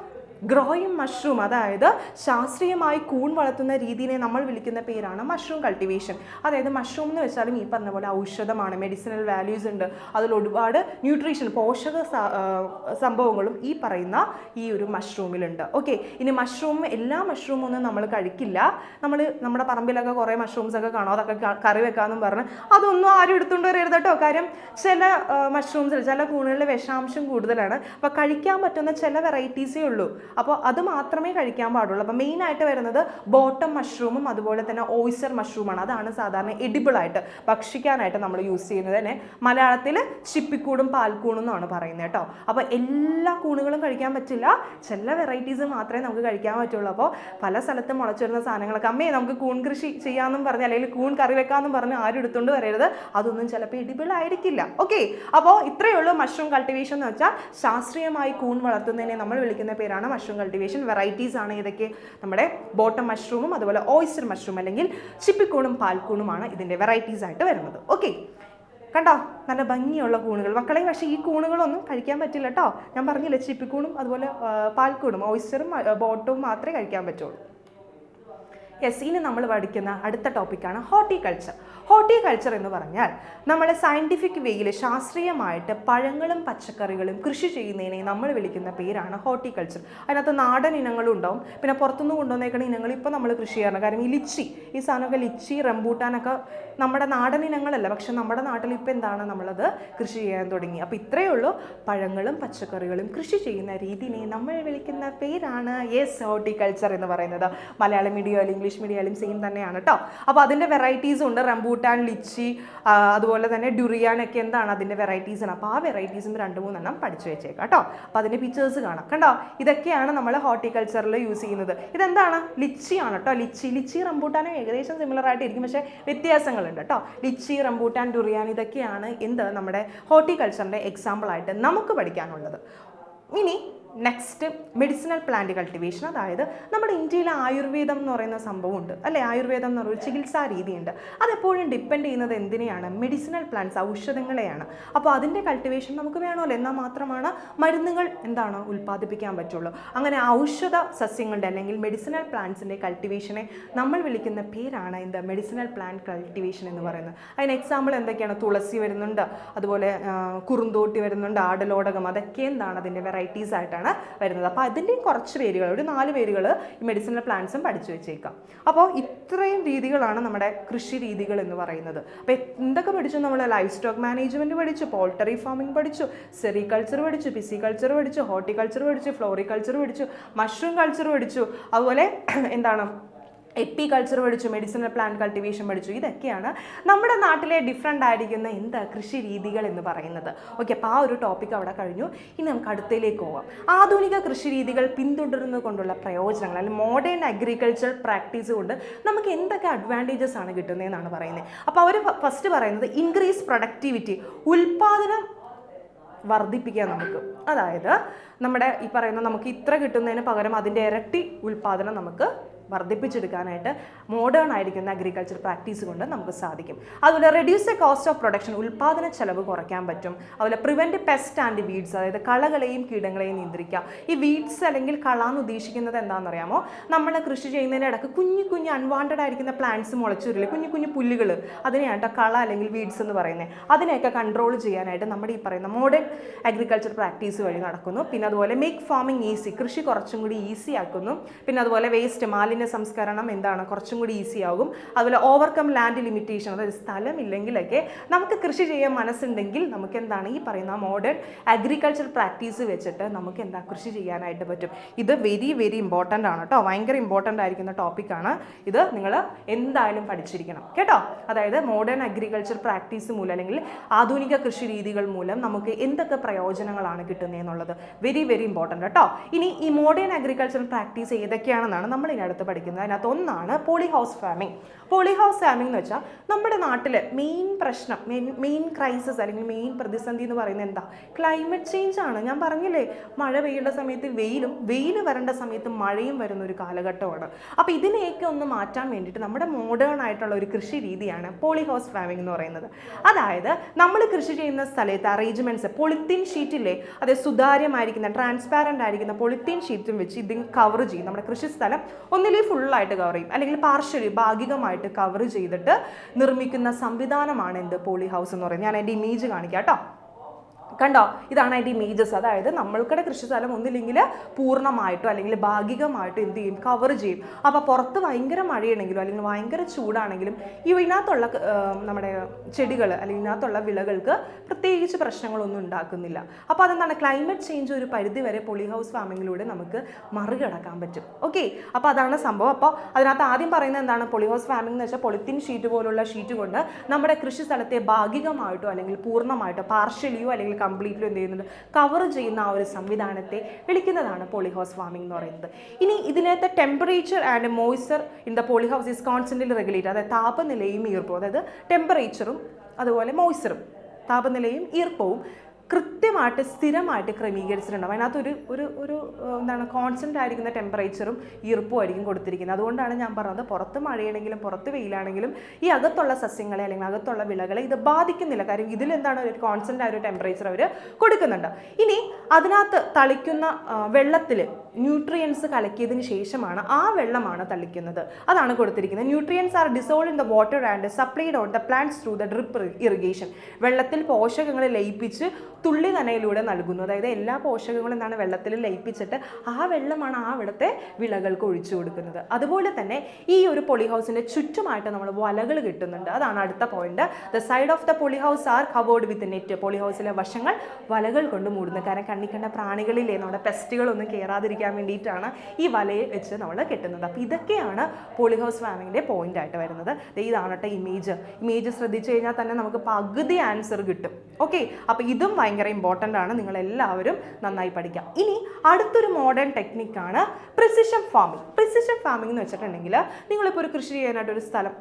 growing mushroom, അതായത് ശാസ്ത്രീയമായി കൂൺ വളർത്തുന്ന രീതിയെ നമ്മൾ വിളിക്കുന്ന പേരാണ് മഷ്റൂം കൾട്ടിവേഷൻ. അതായത് മഷ്റൂം എന്ന് വെച്ചാലും ഈ പറഞ്ഞ പോലെ ഔഷധമാണ്, മെഡിസിനൽ വാല്യൂസ് ഉണ്ട്, അതിൽ ഒരുപാട് ന്യൂട്രീഷൻ, പോഷക സംഭവങ്ങളും ഈ പറയുന്ന ഈ ഒരു മഷ്റൂമിലുണ്ട്. ഓക്കെ, ഇനി എല്ലാ മഷ്റൂമൊന്നും നമ്മൾ കഴിക്കില്ല. നമ്മുടെ പറമ്പിലൊക്കെ കുറേ മഷ്റൂംസ് ഒക്കെ കാണും, അതൊക്കെ കറി വെക്കാമെന്നും പറഞ്ഞ് അതൊന്നും ആരും എടുത്തുകൊണ്ട് വരരുത് കേട്ടോ. കാര്യം ചില മഷ്റൂംസിൽ, ചില കൂണുകളിൽ വിഷാംശം കൂടുതലാണ്. അപ്പോൾ കഴിക്കാൻ പറ്റുന്ന ചില വെറൈറ്റീസേ ഉള്ളൂ, അപ്പോൾ അത് മാത്രമേ കഴിക്കാൻ പാടുള്ളൂ. അപ്പോൾ മെയിനായിട്ട് വരുന്നത് ബോട്ടം മഷ്റൂമും അതുപോലെ തന്നെ ഓയിസ്റ്റർ മഷ്റൂമാണ്. അതാണ് സാധാരണ എഡിബിളായിട്ട് ഭക്ഷിക്കാനായിട്ട് നമ്മൾ യൂസ് ചെയ്യുന്നത്. തന്നെ മലയാളത്തിൽ ചിപ്പിക്കൂടും പാൽക്കൂണും എന്നാണ് പറയുന്നത് കേട്ടോ. അപ്പോൾ എല്ലാ കൂണുകളും കഴിക്കാൻ പറ്റില്ല, ചില വെറൈറ്റീസ് മാത്രമേ നമുക്ക് കഴിക്കാൻ പറ്റുള്ളൂ. അപ്പോൾ പല സ്ഥലത്തും മുളച്ചു വരുന്ന സാധനങ്ങളൊക്കെ അമ്മേ നമുക്ക് കൂൺ കൃഷി ചെയ്യാമെന്നും പറഞ്ഞ്, അല്ലെങ്കിൽ കൂൺ കറി വെക്കാമെന്നും പറഞ്ഞ് ആരും എടുത്തുകൊണ്ട് വരരുത്, അതൊന്നും ചിലപ്പോൾ എഡിബിൾ ആയിരിക്കില്ല. ഓക്കെ, അപ്പോൾ ഇത്രയേ ഉള്ളൂ മഷ്റൂം കൾട്ടിവേഷൻ എന്ന് വെച്ചാൽ. ശാസ്ത്രീയമായി കൂൺ വളർത്തുന്നതിനെ നമ്മൾ വിളിക്കുന്ന പേരാണ് മഷ്റൂം കൾട്ടിവേഷൻ. വെറൈറ്റീസ് ആണ് ഇതൊക്കെ, നമ്മുടെ ബോട്ടം മഷ്റൂമും അതുപോലെ ഓയിസ്റ്റർ മഷ്റൂം അല്ലെങ്കിൽ ചിപ്പിക്കൂണും പാൽക്കൂണുമാണ് ഇതിൻ്റെ വെറൈറ്റീസ് ആയിട്ട് വരുന്നത്. ഓക്കെ, കണ്ടോ നല്ല ഭംഗിയുള്ള കൂണുകൾ മക്കളെ. പക്ഷേ ഈ കൂണുകളൊന്നും കഴിക്കാൻ പറ്റില്ല കേട്ടോ. ഞാൻ പറഞ്ഞില്ലേ, ചിപ്പിക്കൂണും അതുപോലെ പാൽക്കൂണും ഓയിസ്റ്ററും ബോട്ടവും മാത്രമേ കഴിക്കാൻ പറ്റുള്ളൂ. യെസ്, ഇനി നമ്മൾ പഠിക്കുന്ന അടുത്ത ടോപ്പിക്കാണ് ഹോർട്ടിക്കൾച്ചർ. ഹോർട്ടിക്കൾച്ചർ എന്ന് പറഞ്ഞാൽ നമ്മൾ സയൻറ്റിഫിക് വേയിൽ ശാസ്ത്രീയമായിട്ട് പഴങ്ങളും പച്ചക്കറികളും കൃഷി ചെയ്യുന്നതിനെ നമ്മൾ വിളിക്കുന്ന പേരാണ് ഹോർട്ടിക്കൾച്ചർ. അതിനകത്ത് നാടൻ ഇനങ്ങളും ഉണ്ടാവും, പിന്നെ പുറത്തുനിന്ന് കൊണ്ടുവന്നേക്കുന്ന ഇനങ്ങൾ ഇപ്പോൾ നമ്മൾ കൃഷി ചെയ്യാറുണ്ട്. കാരണം ഈ സാധനമൊക്കെ ലിച്ചി, റംബൂട്ടാനൊക്കെ നമ്മുടെ നാടൻ ഇനങ്ങളല്ല, പക്ഷെ നമ്മുടെ നാട്ടിൽ ഇപ്പോൾ എന്താണ് നമ്മളത് കൃഷി ചെയ്യാൻ തുടങ്ങി. അപ്പോൾ ഇത്രയേ ഉള്ളൂ, പഴങ്ങളും പച്ചക്കറികളും കൃഷി ചെയ്യുന്ന രീതിയെ നമ്മൾ വിളിക്കുന്ന പേരാണ് യെസ് ഹോർട്ടിക്കൾച്ചർ എന്ന് പറയുന്നത്. മലയാളം മീഡിയം അല്ലെങ്കിൽ ഇംഗ്ലീഷ് മീഡിയം ആയാലും സെയിം തന്നെയാണ് കേട്ടോ. അപ്പോൾ അതിൻ്റെ വെറൈറ്റീസും ഉണ്ട്. റംബൂട്ടാൻ, ലിച്ചി, അതുപോലെ തന്നെ ഡുറിയാൻ ഒക്കെ എന്താണ് അതിൻ്റെ വെറൈറ്റീസാണ്. അപ്പോൾ ആ വെറൈറ്റീസും 2-3 പഠിച്ചു വെച്ചേക്കാം കേട്ടോ. അപ്പോൾ അതിൻ്റെ പിക്ചേഴ്സ് കാണാം. കണ്ടോ, ഇതൊക്കെയാണ് നമ്മൾ ഹോർട്ടിക്കൾച്ചറിൽ യൂസ് ചെയ്യുന്നത്. ഇതെന്താണ്? ലിച്ചിയാണ് കേട്ടോ. ലിച്ചി റംബൂട്ടാനും ഏകദേശം സിമിലർ ആയിട്ടിരിക്കും, പക്ഷേ വ്യത്യാസങ്ങളുണ്ട് കേട്ടോ. ലിച്ചി, റംബൂട്ടാൻ, ഡുറിയാൻ ഇതൊക്കെയാണ് നമ്മുടെ ഹോർട്ടിക്കൾച്ചറിൻ്റെ എക്സാമ്പിളായിട്ട് നമുക്ക് പഠിക്കാനുള്ളത്. ഇനി നെക്സ്റ്റ് മെഡിസിനൽ പ്ലാന്റ് കൾട്ടിവേഷൻ. അതായത് നമ്മുടെ ഇന്ത്യയിൽ ആയുർവേദം എന്ന് പറയുന്ന സംഭവമുണ്ട് അല്ലേ. ആയുർവേദം എന്ന് പറയുന്ന ചികിത്സാ രീതിയുണ്ട്. അതെപ്പോഴും ഡിപ്പെൻഡ് ചെയ്യുന്നത് എന്തിനെയാണ്? മെഡിസിനൽ പ്ലാന്റ്സ്, ഔഷധങ്ങളെയാണ്. അപ്പോൾ അതിൻ്റെ കൾട്ടിവേഷൻ നമുക്ക് വേണമല്ലോ, എന്നാൽ മാത്രമാണ് മരുന്നുകൾ ഉൽപ്പാദിപ്പിക്കാൻ പറ്റുള്ളൂ. അങ്ങനെ ഔഷധ സസ്യങ്ങളുടെ അല്ലെങ്കിൽ മെഡിസിനൽ പ്ലാന്റ്സിൻ്റെ കൾട്ടിവേഷനെ നമ്മൾ വിളിക്കുന്ന പേരാണ് മെഡിസിനൽ പ്ലാന്റ് കൾട്ടിവേഷൻ എന്ന് പറയുന്നത്. അതിന് എക്സാമ്പിൾ എന്തൊക്കെയാണ്? തുളസി വരുന്നുണ്ട്, അതുപോലെ കുറുന്തോട്ടി വരുന്നുണ്ട്, ആടലോടകം, അതൊക്കെ അതിൻ്റെ വെറൈറ്റീസ് ആയിട്ടാണ് വരുന്നത്. അപ്പോൾ അതിൻ്റെയും കുറച്ച് പേരുകൾ, ഒരു 4 പേരുകൾ ഈ മെഡിസിനൽ പ്ലാന്റ്സും പഠിച്ചു വെച്ചേക്കാം. അപ്പോൾ ഇത്രയും രീതികളാണ് നമ്മുടെ കൃഷി രീതികൾ എന്ന് പറയുന്നത്. അപ്പോൾ എന്തൊക്കെ പഠിച്ചു? നമ്മൾ ലൈഫ് സ്റ്റോക്ക് മാനേജ്മെൻറ്റ് പഠിച്ചു, പോൾട്രി ഫാമിംഗ് പഠിച്ചു, സെറികൾച്ചർ പഠിച്ചു, പിസികൾച്ചർ പഠിച്ചു, ഹോർട്ടിക്കൾച്ചർ പഠിച്ചു, ഫ്ലോറികൾച്ചർ പഠിച്ചു, മഷ്റൂം കൾച്ചർ പഠിച്ചു, അതുപോലെ എപ്പികൾച്ചർ പഠിച്ചു, മെഡിസിനൽ പ്ലാന്റ് കൾട്ടിവേഷൻ പഠിച്ചു. ഇതൊക്കെയാണ് നമ്മുടെ നാട്ടിലെ ഡിഫറെൻ്റ് ആയിരിക്കുന്ന കൃഷി രീതികൾ എന്ന് പറയുന്നത്. ഓക്കെ, അപ്പോൾ ആ ഒരു ടോപ്പിക് അവിടെ കഴിഞ്ഞു. ഇനി നമുക്ക് അടുത്തയിലേക്ക് പോകാം. ആധുനിക കൃഷി രീതികൾ പിന്തുടരുന്നത് കൊണ്ടുള്ള പ്രയോജനങ്ങൾ, അല്ലെങ്കിൽ മോഡേൺ അഗ്രികൾച്ചർ പ്രാക്ടീസ് കൊണ്ട് നമുക്ക് എന്തൊക്കെ അഡ്വാൻറ്റേജസ് ആണ് കിട്ടുന്നതെന്നാണ് പറയുന്നത്. അപ്പോൾ അവർ ഫസ്റ്റ് പറയുന്നത് ഇൻക്രീസ് പ്രൊഡക്ടിവിറ്റി, ഉൽപ്പാദനം വർദ്ധിപ്പിക്കുക നമുക്ക്. അതായത് നമ്മുടെ ഈ പറയുന്ന നമുക്ക് ഇത്ര കിട്ടുന്നതിന് പകരം അതിൻ്റെ ഇരട്ടി ഉൽപ്പാദനം നമുക്ക് വർദ്ധിപ്പിച്ചെടുക്കാനായിട്ട് മോഡേൺ ആയിരിക്കുന്ന അഗ്രികൾച്ചർ പ്രാക്ടീസ് കൊണ്ട് നമുക്ക് സാധിക്കും. അതുപോലെ reduce the cost of production, ഉൽപ്പാദന ചെലവ് കുറയ്ക്കാൻ പറ്റും. അതുപോലെ പ്രിവെൻറ്റ് പെസ്റ്റ് ആൻഡ് വീഡ്സ്, അതായത് കളകളെയും കീടങ്ങളെയും നിയന്ത്രിക്കാം. ഈ വീഡ്സ് അല്ലെങ്കിൽ കള എന്ന് ഉദ്ദേശിക്കുന്നത് എന്താണെന്നറിയാമോ? നമ്മൾ കൃഷി ചെയ്യുന്നതിൻ്റെ ഇടയ്ക്ക് കുഞ്ഞു അൺവാണ്ടഡ് ആയിരിക്കുന്ന പ്ലാന്റ്സ് മുളച്ചു വരില്ലേ, കുഞ്ഞു പുല്ലുകൾ, അതിനെയാണ് കള അല്ലെങ്കിൽ വീഡ്സ് എന്ന് പറയുന്നത്. അതിനെയൊക്കെ കൺട്രോൾ ചെയ്യാനായിട്ട് നമ്മുടെ ഈ പറയുന്ന മോഡേൺ അഗ്രികൾച്ചർ പ്രാക്ടീസ് വഴി നടക്കുന്നു. പിന്നെ അതുപോലെ മേക്ക് ഫാമിംഗ് ഈസി, കൃഷി കുറച്ചും കൂടി ഈസി ആക്കുന്നു. പിന്നെ അതുപോലെ വേസ്റ്റ്, മാലിന്യ സംസ്കരണം കുറച്ചും കൂടി ഈസി ആകും. അതുപോലെ ഓവർകം ലാൻഡ് ലിമിറ്റേഷൻ, അതായത് സ്ഥലമില്ലെങ്കിലൊക്കെ നമുക്ക് കൃഷി ചെയ്യാൻ മനസ്സുണ്ടെങ്കിൽ നമുക്ക് ഈ പറയുന്ന മോഡേൺ അഗ്രികൾച്ചർ പ്രാക്ടീസ് വെച്ചിട്ട് നമുക്ക് കൃഷി ചെയ്യാനായിട്ട് പറ്റും. ഇത് വെരി വെരി ഇമ്പോർട്ടൻ്റ് ആണ് കേട്ടോ. ഭയങ്കര ഇമ്പോർട്ടൻ്റ് ആയിരിക്കുന്ന ടോപ്പിക്കാണ് ഇത്. നിങ്ങൾ എന്തായാലും പഠിച്ചിരിക്കണം കേട്ടോ. അതായത് മോഡേൺ അഗ്രികൾച്ചർ പ്രാക്ടീസ് മൂലം അല്ലെങ്കിൽ ആധുനിക കൃഷി രീതികൾ മൂലം നമുക്ക് എന്തൊക്കെ പ്രയോജനങ്ങളാണ് കിട്ടുന്നതെന്നുള്ളത് വെരി വെരി ഇമ്പോർട്ടൻ്റ് കേട്ടോ. ഇനി ഈ മോഡേൺ അഗ്രികൾച്ചർ പ്രാക്ടീസ് ഏതൊക്കെയാണെന്നാണ് നമ്മൾ ഇതിനടുത്ത് പഠിക്കുന്നത്. അതിനകത്ത് ഒന്നാണ് പോളിഹൗസ് ഫാമിംഗ്. പോളിഹൗസ് ഫാമിംഗ് എന്ന് വെച്ചാൽ നമ്മുടെ നാട്ടിൽ മെയിൻ പ്രശ്നം, മെയിൻ ക്രൈസിസ് അല്ലെങ്കിൽ മെയിൻ പ്രതിസന്ധി എന്ന് പറയുന്നത് എന്താ? ക്ലൈമറ്റ് ചേഞ്ച് ആണ്. ഞാൻ പറഞ്ഞില്ലേ, മഴ പെയ്യേണ്ട സമയത്ത് വെയിൽ വരേണ്ട സമയത്ത് മഴയും വരുന്ന ഒരു കാലഘട്ടമാണ്. അപ്പോൾ ഇതിനെയൊക്കെ ഒന്ന് മാറ്റാൻ വേണ്ടിയിട്ട് നമ്മുടെ മോഡേൺ ആയിട്ടുള്ള ഒരു കൃഷി രീതിയാണ് പോളിഹൗസ് ഫാമിംഗ് എന്ന് പറയുന്നത്. അതായത് നമ്മൾ കൃഷി ചെയ്യുന്ന സ്ഥലത്ത് അറേഞ്ച്മെൻറ്റ്സ്, പൊളിത്തീൻ ഷീറ്റില്ലേ, അത് സുതാര്യമായിരിക്കുന്ന ട്രാൻസ്പാരൻ്റ് ആയിരിക്കുന്ന പൊളിത്തീൻ ഷീറ്റും വെച്ച് ഇതിന് കവർ ചെയ്യും. നമ്മുടെ കൃഷിസ്ഥലം ഒന്നിൽ ഫുള്ളായിട്ട് കവർ ചെയ്യും, അല്ലെങ്കിൽ പാർഷ്യലി ഭാഗികമായിട്ട് കവർ ചെയ്തിട്ട് നിർമ്മിക്കുന്ന സംവിധാനമാണ് പോളി ഹൗസ് എന്ന് പറയുന്നത്. ഞാൻ അതിൻ്റെ ഇമേജ് കാണിക്കാം കേട്ടോ. കണ്ടോ, ഇതാണ് അതിൻ്റെ ഇമേജസ്. അതായത് നമ്മൾക്കിടെ കൃഷിസ്ഥലം ഒന്നില്ലെങ്കിൽ പൂർണ്ണമായിട്ടോ അല്ലെങ്കിൽ ഭാഗികമായിട്ടോ എന്ത് ചെയ്യും? കവർ ചെയ്യും. അപ്പോൾ പുറത്ത് ഭയങ്കര മഴയാണെങ്കിലും അല്ലെങ്കിൽ ഭയങ്കര ചൂടാണെങ്കിലും ഇതിനകത്തുള്ള നമ്മുടെ ചെടികൾ അല്ലെങ്കിൽ ഇതിനകത്തുള്ള വിളകൾക്ക് പ്രത്യേകിച്ച് പ്രശ്നങ്ങളൊന്നും ഉണ്ടാക്കുന്നില്ല. അപ്പോൾ അതെന്താണ്? ക്ലൈമറ്റ് ചേഞ്ച് ഒരു പരിധി വരെ പോളിഹൗസ് ഫാമിങ്ങിലൂടെ നമുക്ക് മറികടക്കാൻ പറ്റും. ഓക്കെ, അപ്പോൾ അതാണ് സംഭവം. അപ്പോൾ അതിനകത്ത് ആദ്യം പറയുന്നത് എന്താണ്? പോളിഹൗസ് ഫാമിംഗ് എന്ന് വെച്ചാൽ പൊളിത്തീൻ ഷീറ്റ് പോലുള്ള ഷീറ്റ് കൊണ്ട് നമ്മുടെ കൃഷിസ്ഥലത്തെ ഭാഗികമായിട്ടോ അല്ലെങ്കിൽ പൂർണ്ണമായിട്ടോ പാർഷ്യലിയോ അല്ലെങ്കിൽ കംപ്ലീറ്റ്ലി എന്ത് ചെയ്യുന്നുണ്ട്? കവർ ചെയ്യുന്ന ആ ഒരു സംവിധാനത്തെ വിളിക്കുന്നതാണ് പോളിഹൗസ് ഫാമിംഗ് എന്ന് പറയുന്നത്. ഇനി ഇതിനകത്ത് temperature and moisture in the polyhouse is constantly regulate. അതായത് താപനിലയും ഈർപ്പവും, അതായത് ടെമ്പറേച്ചറും അതുപോലെ മോയ്സ്ചറും, താപനിലയും ഈർപ്പവും കൃത്യമായിട്ട് സ്ഥിരമായിട്ട് ക്രമീകരിച്ചിട്ടുണ്ടാവും. അതിനകത്ത് ഒരു കോൺസ്റ്റൻ്റ് ആയിരിക്കുന്ന ടെമ്പറേച്ചറും ഈർപ്പവും ആയിരിക്കും കൊടുത്തിരിക്കുന്നത്. അതുകൊണ്ടാണ് ഞാൻ പറഞ്ഞത് പുറത്ത് മഴയാണെങ്കിലും പുറത്ത് വെയിലാണെങ്കിലും ഈ അകത്തുള്ള സസ്യങ്ങളെ അല്ലെങ്കിൽ അകത്തുള്ള വിളകളെ ഇത് ബാധിക്കുന്നില്ല. കാര്യം ഇതിലെന്താണ് ഒരു കോൺസ്റ്റൻ്റ് ആയ ഒരു ടെമ്പറേച്ചർ അവർ കൊടുക്കുന്നുണ്ട്. ഇനി അതിനകത്ത് തളിക്കുന്ന വെള്ളത്തിൽ ന്യൂട്രിയൻസ് കലക്കിയതിന് ശേഷമാണ് ആ വെള്ളമാണ് തളിക്കുന്നത്. അതാണ് കൊടുത്തിരിക്കുന്നത്. Nutrients R dissolve in the water and supplied on the plants through the drip irrigation. വെള്ളത്തിൽ പോഷകങ്ങളെ ലയിപ്പിച്ച് തുള്ളി നനയിലൂടെ നൽകുന്നു. അതായത് എല്ലാ പോഷകങ്ങളും എന്താണ് വെള്ളത്തിൽ ലയിപ്പിച്ചിട്ട് ആ വെള്ളമാണ് ആ ഇവിടുത്തെ വിളകൾക്ക് ഒഴിച്ചു കൊടുക്കുന്നത്. അതുപോലെ തന്നെ ഈ ഒരു പോളിഹൗസിൻ്റെ ചുറ്റുമായിട്ട് നമ്മൾ വലകൾ കിട്ടുന്നുണ്ട്. അതാണ് അടുത്ത point. The side of the polyhouse are covered with net. പോളിഹൗസിലെ വശങ്ങൾ വലകൾ കൊണ്ട് മൂടുന്നു. കാരണം കണ്ണിക്കണ്ട പ്രാണികളില്ലേ, നമ്മുടെ പെസ്റ്റുകളൊന്നും കയറാതിരിക്കാൻ കെട്ടാതിരിക്കാൻ വേണ്ടിയിട്ടാണ് ഈ വലയിൽ വെച്ച് നമ്മൾ കെട്ടുന്നത്. അപ്പോൾ ഇതൊക്കെയാണ് പോളിഹൗസ് ഫാമിങ്ങിൻ്റെ പോയിന്റ് ആയിട്ട് വരുന്നത്. ഇതാണ് കേട്ടോ ഇമേജ് ശ്രദ്ധിച്ചു കഴിഞ്ഞാൽ തന്നെ നമുക്ക് പകുതി ആൻസർ കിട്ടും. ഓക്കെ, അപ്പോൾ ഇതും ഭയങ്കര ഇമ്പോർട്ടൻ്റ് ആണ്, നിങ്ങളെല്ലാവരും നന്നായി പഠിക്കാം. ഇനി അടുത്തൊരു മോഡേൺ ടെക്നിക്കാണ് പ്രിസിഷൻ ഫാമിംഗ് എന്ന് വെച്ചിട്ടുണ്ടെങ്കിൽ നിങ്ങളിപ്പോൾ ഒരു കൃഷി ചെയ്യാനായിട്ടൊരു സ്ഥലം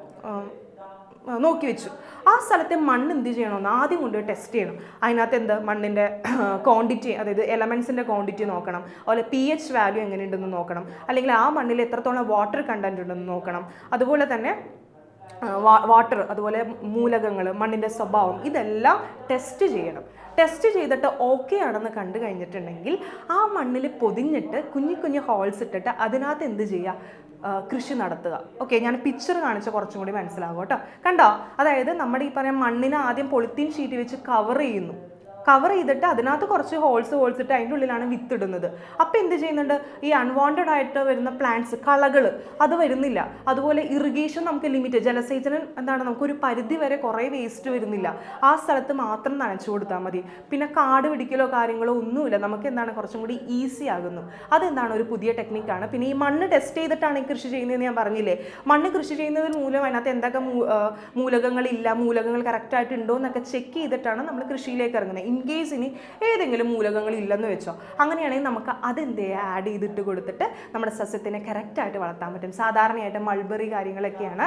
നോക്കി വെച്ചു. ആ സ്ഥലത്തെ മണ്ണ് എന്ത് ചെയ്യണമെന്ന് ആദ്യം കൊണ്ട് ടെസ്റ്റ് ചെയ്യണം. അതിനകത്ത് മണ്ണിൻ്റെ ക്വാണ്ടിറ്റി, അതായത് എലമെൻസിൻ്റെ ക്വാണ്ടിറ്റി നോക്കണം. അതുപോലെ pH വാല്യൂ എങ്ങനെയുണ്ടെന്ന് നോക്കണം. അല്ലെങ്കിൽ ആ മണ്ണിൽ എത്രത്തോളം വാട്ടർ കണ്ടൻറ്റ് ഉണ്ടെന്ന് നോക്കണം. അതുപോലെ തന്നെ വാട്ടർ, അതുപോലെ മൂലകങ്ങൾ, മണ്ണിൻ്റെ സ്വഭാവം, ഇതെല്ലാം ടെസ്റ്റ് ചെയ്യണം. ടെസ്റ്റ് ചെയ്തിട്ട് ഓക്കെ ആണെന്ന് കണ്ടു കഴിഞ്ഞിട്ടുണ്ടെങ്കിൽ ആ മണ്ണിൽ പൊതിഞ്ഞിട്ട് കുഞ്ഞു ഹോൾസ് ഇട്ടിട്ട് അതിനകത്ത് എന്ത് ചെയ്യുക, കൃഷി നടത്തുക. ഓക്കെ, ഞാൻ പിക്ചർ കാണിച്ച കുറച്ചും കൂടി മനസ്സിലാകും കേട്ടോ. കണ്ടോ, അതായത് നമ്മുടെ ഈ പറയുന്ന മണ്ണിനെ ആദ്യം പോളിത്തീൻ ഷീറ്റ് വെച്ച് കവർ ചെയ്തിട്ട് അതിനകത്ത് കുറച്ച് ഹോൾസ് ഇട്ട് അതിൻ്റെ ഉള്ളിലാണ് വിത്തിടുന്നത്. അപ്പോൾ എന്ത് ചെയ്യുന്നുണ്ട്, ഈ അൺവാണ്ടഡ് ആയിട്ട് വരുന്ന പ്ലാന്റ്സ്, കളകൾ അത് വരുന്നില്ല. അതുപോലെ ഇറിഗേഷൻ നമുക്ക് ലിമിറ്റ്, ജലസേചനം നമുക്കൊരു പരിധി വരെ കുറേ വേസ്റ്റ് വരുന്നില്ല. ആ സ്ഥലത്ത് മാത്രം നനച്ചു കൊടുത്താൽ മതി. പിന്നെ കാട് പിടിക്കലോ കാര്യങ്ങളോ ഒന്നുമില്ല. നമുക്ക് കുറച്ചും കൂടി ഈസി ആകുന്നു. ഒരു പുതിയ ടെക്നിക്കാണ്. പിന്നെ ഈ മണ്ണ് ടെസ്റ്റ് ചെയ്തിട്ടാണ് ഈ കൃഷി ചെയ്യുന്നതെന്ന് ഞാൻ പറഞ്ഞില്ലേ. മണ്ണ് കൃഷി ചെയ്യുന്നതിന് മൂലം അതിനകത്ത് എന്തൊക്കെ മൂലകങ്ങളില്ല, മൂലകങ്ങൾ കറക്റ്റായിട്ട് ഉണ്ടോ എന്നൊക്കെ ചെക്ക് ചെയ്തിട്ടാണ് നമ്മൾ കൃഷിയിലേക്ക് ഇറങ്ങുന്നത്. ഇൻ കേസ് ഇനി ഏതെങ്കിലും മൂലകങ്ങൾ ഇല്ലെന്ന് വെച്ചോ, അങ്ങനെയാണെങ്കിൽ നമുക്ക് ആഡ് ചെയ്തിട്ട് കൊടുത്തിട്ട് നമ്മുടെ സസ്യത്തിനെ കറക്റ്റായിട്ട് വളർത്താൻ പറ്റും. സാധാരണയായിട്ട് മൾബറി കാര്യങ്ങളൊക്കെയാണ്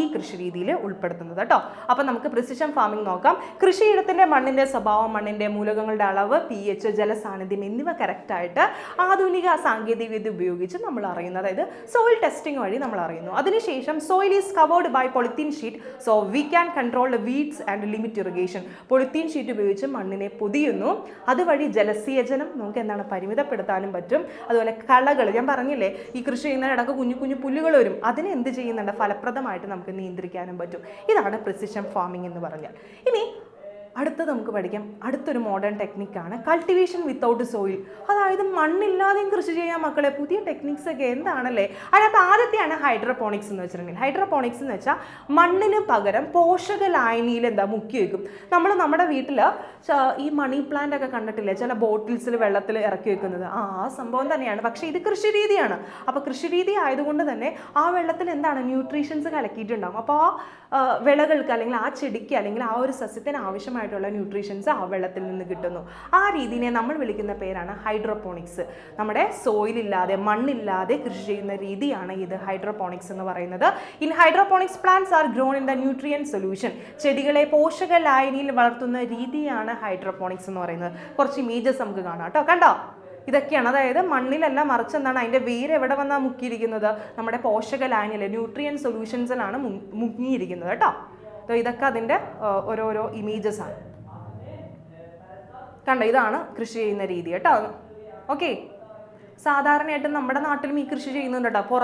ഈ കൃഷി രീതിയിൽ ഉൾപ്പെടുത്തുന്നത് കേട്ടോ. അപ്പം നമുക്ക് പ്രിസിഷൻ ഫാമിംഗ് നോക്കാം. കൃഷിയിടത്തിൻ്റെ മണ്ണിൻ്റെ സ്വഭാവം, മണ്ണിൻ്റെ മൂലകങ്ങളുടെ അളവ്, pH, ജലസാന്നിധ്യം എന്നിവ കറക്റ്റായിട്ട് ആധുനിക സാങ്കേതികവിദ്യ ഉപയോഗിച്ച് നമ്മൾ അറിയുന്നു. അതായത് സോയിൽ ടെസ്റ്റിംഗ് വഴി നമ്മൾ അറിയുന്നു. അതിനുശേഷം soil is covered by polythene sheet, so we can control the weeds and limit irrigation. Polythene sheet ഉപയോഗിച്ച് മണ്ണിനെ പൊതിയുന്നു. അതുവഴി ജലസേചനം നമുക്ക് പരിമിതപ്പെടുത്താനും പറ്റും. അതുപോലെ കളകൾ, ഞാൻ പറഞ്ഞില്ലേ ഈ കൃഷി ചെയ്യുന്നതിനിടക്ക് കുഞ്ഞു പുല്ലുകൾ വരും, അതിനെ എന്ത് ചെയ്യുന്നുണ്ട്, ഫലപ്രദമായിട്ട് നമുക്ക് നിയന്ത്രിക്കാനും പറ്റും. ഇതാണ് പ്രിസിഷൻ ഫാമിംഗ് എന്ന് പറഞ്ഞാൽ. ഇനി അടുത്തത് നമുക്ക് പഠിക്കാം. അടുത്തൊരു മോഡേൺ ടെക്നിക്കാണ് കൾട്ടിവേഷൻ വിത്തൗട്ട് സോയിൽ. അതായത് മണ്ണില്ലാതെയും കൃഷി ചെയ്യാൻ മക്കളെ. പുതിയ ടെക്നിക്സ് ഒക്കെ എന്താണല്ലേ. അതിനകത്ത് ആദ്യത്തെയാണ് ഹൈഡ്രോപോണിക്സ് എന്ന് വെച്ചിട്ടുണ്ടെങ്കിൽ. ഹൈഡ്രോപോണിക്സ് എന്ന് വെച്ചാൽ മണ്ണിന് പകരം പോഷക ലായനിയിൽ മുക്കി വെക്കും. നമ്മുടെ വീട്ടിൽ ഈ മണി പ്ലാന്റ് ഒക്കെ കണ്ടിട്ടില്ലേ, ചില ബോട്ടിൽസിൽ വെള്ളത്തിൽ ഇറക്കി വെക്കുന്നത്, ആ സംഭവം തന്നെയാണ്. പക്ഷേ ഇത് കൃഷി രീതിയാണ്. അപ്പോൾ കൃഷി രീതി ആയതുകൊണ്ട് തന്നെ ആ വെള്ളത്തിൽ ന്യൂട്രീഷൻസ് കലക്കിയിട്ടുണ്ടാകും. അപ്പോൾ ആ വിളകൾക്ക് അല്ലെങ്കിൽ ആ ചെടിക്ക് അല്ലെങ്കിൽ ആ ഒരു സസ്യത്തിന് ആവശ്യമായിട്ടുള്ള ന്യൂട്രീഷൻസ് ആ വെള്ളത്തിൽ നിന്ന് കിട്ടുന്നു. ആ രീതിയെ നമ്മൾ വിളിക്കുന്ന പേരാണ് ഹൈഡ്രോപോണിക്സ്. നമ്മുടെ സോയിലില്ലാതെ, മണ്ണില്ലാതെ കൃഷി ചെയ്യുന്ന രീതിയാണ് ഇത് ഹൈഡ്രോപോണിക്സ് എന്ന് പറയുന്നത്. In hydroponics plants R grown in the nutrient solution. ചെടികളെ പോഷക ലായനിയിൽ വളർത്തുന്ന രീതിയാണ് ഹൈഡ്രോപോണിക്സ് എന്ന് പറയുന്നത്. കുറച്ച് ഇമേജസ് നമുക്ക് കാണാം കേട്ടോ. കണ്ടോ, ഇതൊക്കെയാണ്. അതായത് മണ്ണിലല്ല, മറിച്ച് അതിൻ്റെ വേര് എവിടെ വന്നാൽ മുക്കിയിരിക്കുന്നത്, നമ്മുടെ പോഷക ലായനിയിൽ, ന്യൂട്രിയൻ സൊല്യൂഷൻസിലാണ് മുങ്ങിയിരിക്കുന്നത് കേട്ടോ. ഇതൊക്കെ അതിൻ്റെ ഓരോരോ ഇമേജസ് ആണ്. കണ്ടോ, ഇതാണ് കൃഷി ചെയ്യുന്ന രീതി കേട്ടോ. ഓക്കെ, സാധാരണയായിട്ട് നമ്മുടെ നാട്ടിലും ഈ കൃഷി ചെയ്യുന്നുണ്ട് കേട്ടോ.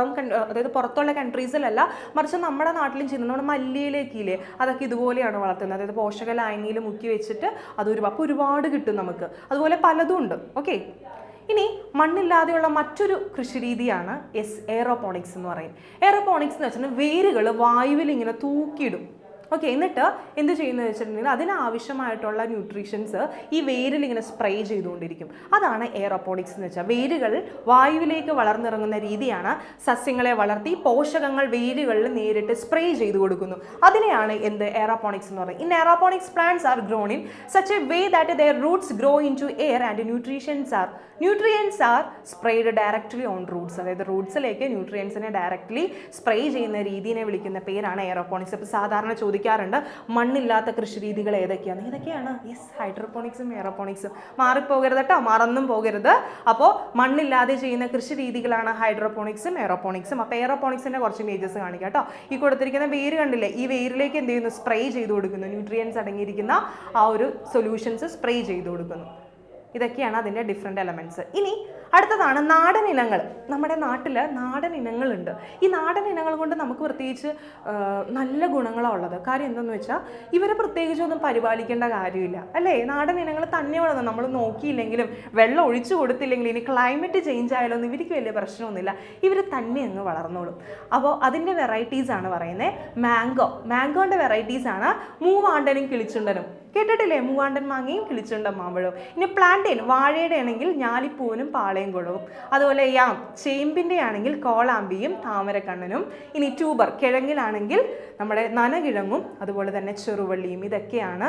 അതായത് പുറത്തുള്ള കൺട്രീസിലല്ല, മറിച്ച് നമ്മുടെ നാട്ടിലും ചെയ്യുന്നത്. നമ്മുടെ മല്ലിയിലേക്കില്ലേ, അതൊക്കെ ഇതുപോലെയാണ് വളർത്തുന്നത്. അതായത് പോഷക ലായനിയിൽ മുക്കി വെച്ചിട്ട് അപ്പോൾ ഒരുപാട് കിട്ടും നമുക്ക്. അതുപോലെ പലതും ഉണ്ട്. ഓക്കെ, ഇനി മണ്ണില്ലാതെയുള്ള മറ്റൊരു കൃഷി രീതിയാണ് എയറോപോണിക്സ് എന്ന് പറയും. എയറോപോണിക്സ് എന്ന് വെച്ചാൽ വേരുകൾ വായുവിൽ ഇങ്ങനെ തൂക്കിയിടും. ഓക്കെ, എന്നിട്ട് എന്ത് ചെയ്യുന്നത് വെച്ചിട്ടുണ്ടെങ്കിൽ അതിനാവശ്യമായിട്ടുള്ള ന്യൂട്രീഷൻസ് ഈ വേരിൽ ഇങ്ങനെ സ്പ്രേ ചെയ്തുകൊണ്ടിരിക്കും. അതാണ് എയറോപോണിക്സ് എന്ന് വെച്ചാൽ. വേരുകൾ വായുവിലേക്ക് വളർന്നിറങ്ങുന്ന രീതിയാണ്. സസ്യങ്ങളെ വളർത്തി പോഷകങ്ങൾ വേരുകളിൽ നേരിട്ട് സ്പ്രേ ചെയ്ത് കൊടുക്കുന്നു. അതിനെയാണ് എയറോപോണിക്സ് എന്ന് പറയുന്നത്. In aeroponics plants R grown in such a way that their roots grow into air and nutrients are sprayed directly on roots. അതായത് റൂട്ട്സിലേക്ക് ന്യൂട്രിയൻസിനെ ഡയറക്റ്റ്ലി സ്പ്രേ ചെയ്യുന്ന രീതിയെ വിളിക്കുന്ന പേരാണ് എയറോപോണിക്സ്. അപ്പോൾ സാധാരണ ചോദിക്കാറുണ്ട് മണ്ണില്ലാത്ത കൃഷി രീതികൾ ഏതൊക്കെയാണ്. യെസ്, ഹൈഡ്രോപോണിക്സും എയറോപോണിക്സും. മാറിപ്പോകരുത് കേട്ടോ, മറന്നും പോകരുത്. അപ്പോൾ മണ്ണില്ലാതെ ചെയ്യുന്ന കൃഷി രീതികളാണ് ഹൈഡ്രോപോണിക്സും എയറോപോണിക്സും. അപ്പോൾ എയറോപോണിക്സിൻ്റെ കുറച്ച് ഇമേജസ് കാണിക്കാം കേട്ടോ. ഈ കൊടുത്തിരിക്കുന്ന വേര് കണ്ടില്ലേ, ഈ വേരിലേക്ക് എന്ത് ചെയ്യുന്നു, സ്പ്രേ ചെയ്ത് കൊടുക്കുന്നു. ന്യൂട്രിയൻസ് അടങ്ങിയിരിക്കുന്ന ആ ഒരു സൊല്യൂഷൻസ് സ്പ്രേ ചെയ്ത് കൊടുക്കുന്നു. ഇതൊക്കെയാണ് അതിൻ്റെ ഡിഫറെൻറ്റ് എലമെൻറ്റ്സ്. ഇനി അടുത്തതാണ് നാടൻ ഇനങ്ങൾ. നമ്മുടെ നാട്ടിൽ നാടൻ ഇനങ്ങളുണ്ട്. ഈ നാടൻ ഇനങ്ങൾ കൊണ്ട് നമുക്ക് പ്രത്യേകിച്ച് നല്ല ഗുണങ്ങളാണ് ഉള്ളത്. കാര്യം എന്തെന്ന് വെച്ചാൽ ഇവരെ പ്രത്യേകിച്ചൊന്നും പരിപാലിക്കേണ്ട കാര്യമില്ല അല്ലേ. നാടൻ ഇനങ്ങൾ തന്നെ വളർന്നു, നമ്മൾ നോക്കിയില്ലെങ്കിലും വെള്ളം ഒഴിച്ചു കൊടുത്തില്ലെങ്കിലും ഇനി ക്ലൈമറ്റ് ചേഞ്ച് ആയാലൊന്നും ഇവർക്ക് വലിയ പ്രശ്നമൊന്നുമില്ല, ഇവർ തന്നെ അങ്ങ് വളർന്നോളും. അപ്പോൾ അതിൻ്റെ വെറൈറ്റീസാണ് പറയുന്നത്. മാംഗോൻ്റെ വെറൈറ്റീസാണ് മൂവാണ്ടനും കിളിച്ചുണ്ടനും. കേട്ടിട്ടില്ലേ, മൂവാണ്ടൻ മാങ്ങയും കിളിച്ചുണ്ടൻ മാമ്പഴവും. ഇനി പ്ലാന്റെയിൻ, വാഴയുടെ ആണെങ്കിൽ ഞാലിപ്പൂവനും പാളയും പാളയംകുളവും. അതുപോലെ യാം ചേമ്പിൻ്റെ ആണെങ്കിൽ കോളാമ്പിയും താമരക്കണ്ണനും. ഇനി ട്യൂബർ കിഴങ്ങിലാണെങ്കിൽ നമ്മുടെ നനകിഴങ്ങും അതുപോലെ തന്നെ ചെറുവള്ളിയും. ഇതൊക്കെയാണ്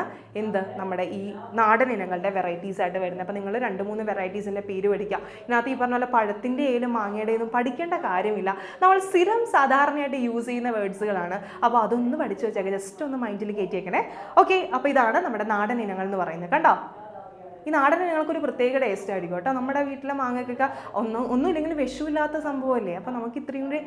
നമ്മുടെ ഈ നാടൻ ഇനങ്ങളുടെ വെറൈറ്റീസ് ആയിട്ട് വരുന്നത്. അപ്പോൾ നിങ്ങൾ 2-3 വെറൈറ്റീസിൻ്റെ പേര് പഠിക്കുക. ഇതിനകത്ത് ഈ പറഞ്ഞ പോലെ പഴത്തിൻ്റെ ആയാലും മാങ്ങയുടെ ഒന്നും പഠിക്കേണ്ട കാര്യമില്ല. നമ്മൾ സ്ഥിരം സാധാരണയായിട്ട് യൂസ് ചെയ്യുന്ന വേർഡ്സുകളാണ്. അപ്പോൾ അതൊന്ന് പഠിച്ചു വെച്ചേക്കാം, ജസ്റ്റ് ഒന്ന് മൈൻഡിൽ കയറ്റിയേക്കണേ. ഓക്കെ, അപ്പോൾ ഇതാണ് നമ്മുടെ നാടൻ ഇനങ്ങൾ എന്ന് പറയുന്നത്. കണ്ടോ, ഈ നാടൻ ഇനങ്ങൾക്കൊരു പ്രത്യേക ടേസ്റ്റ് ആയിരിക്കും കേട്ടോ. നമ്മുടെ വീട്ടിലെ മാങ്ങയ്ക്കൊക്കെ ഒന്നുമില്ലെങ്കിലും വിഷമില്ലാത്ത സംഭവമല്ലേ, അപ്പോൾ നമുക്ക് ഇത്രയും കൂടി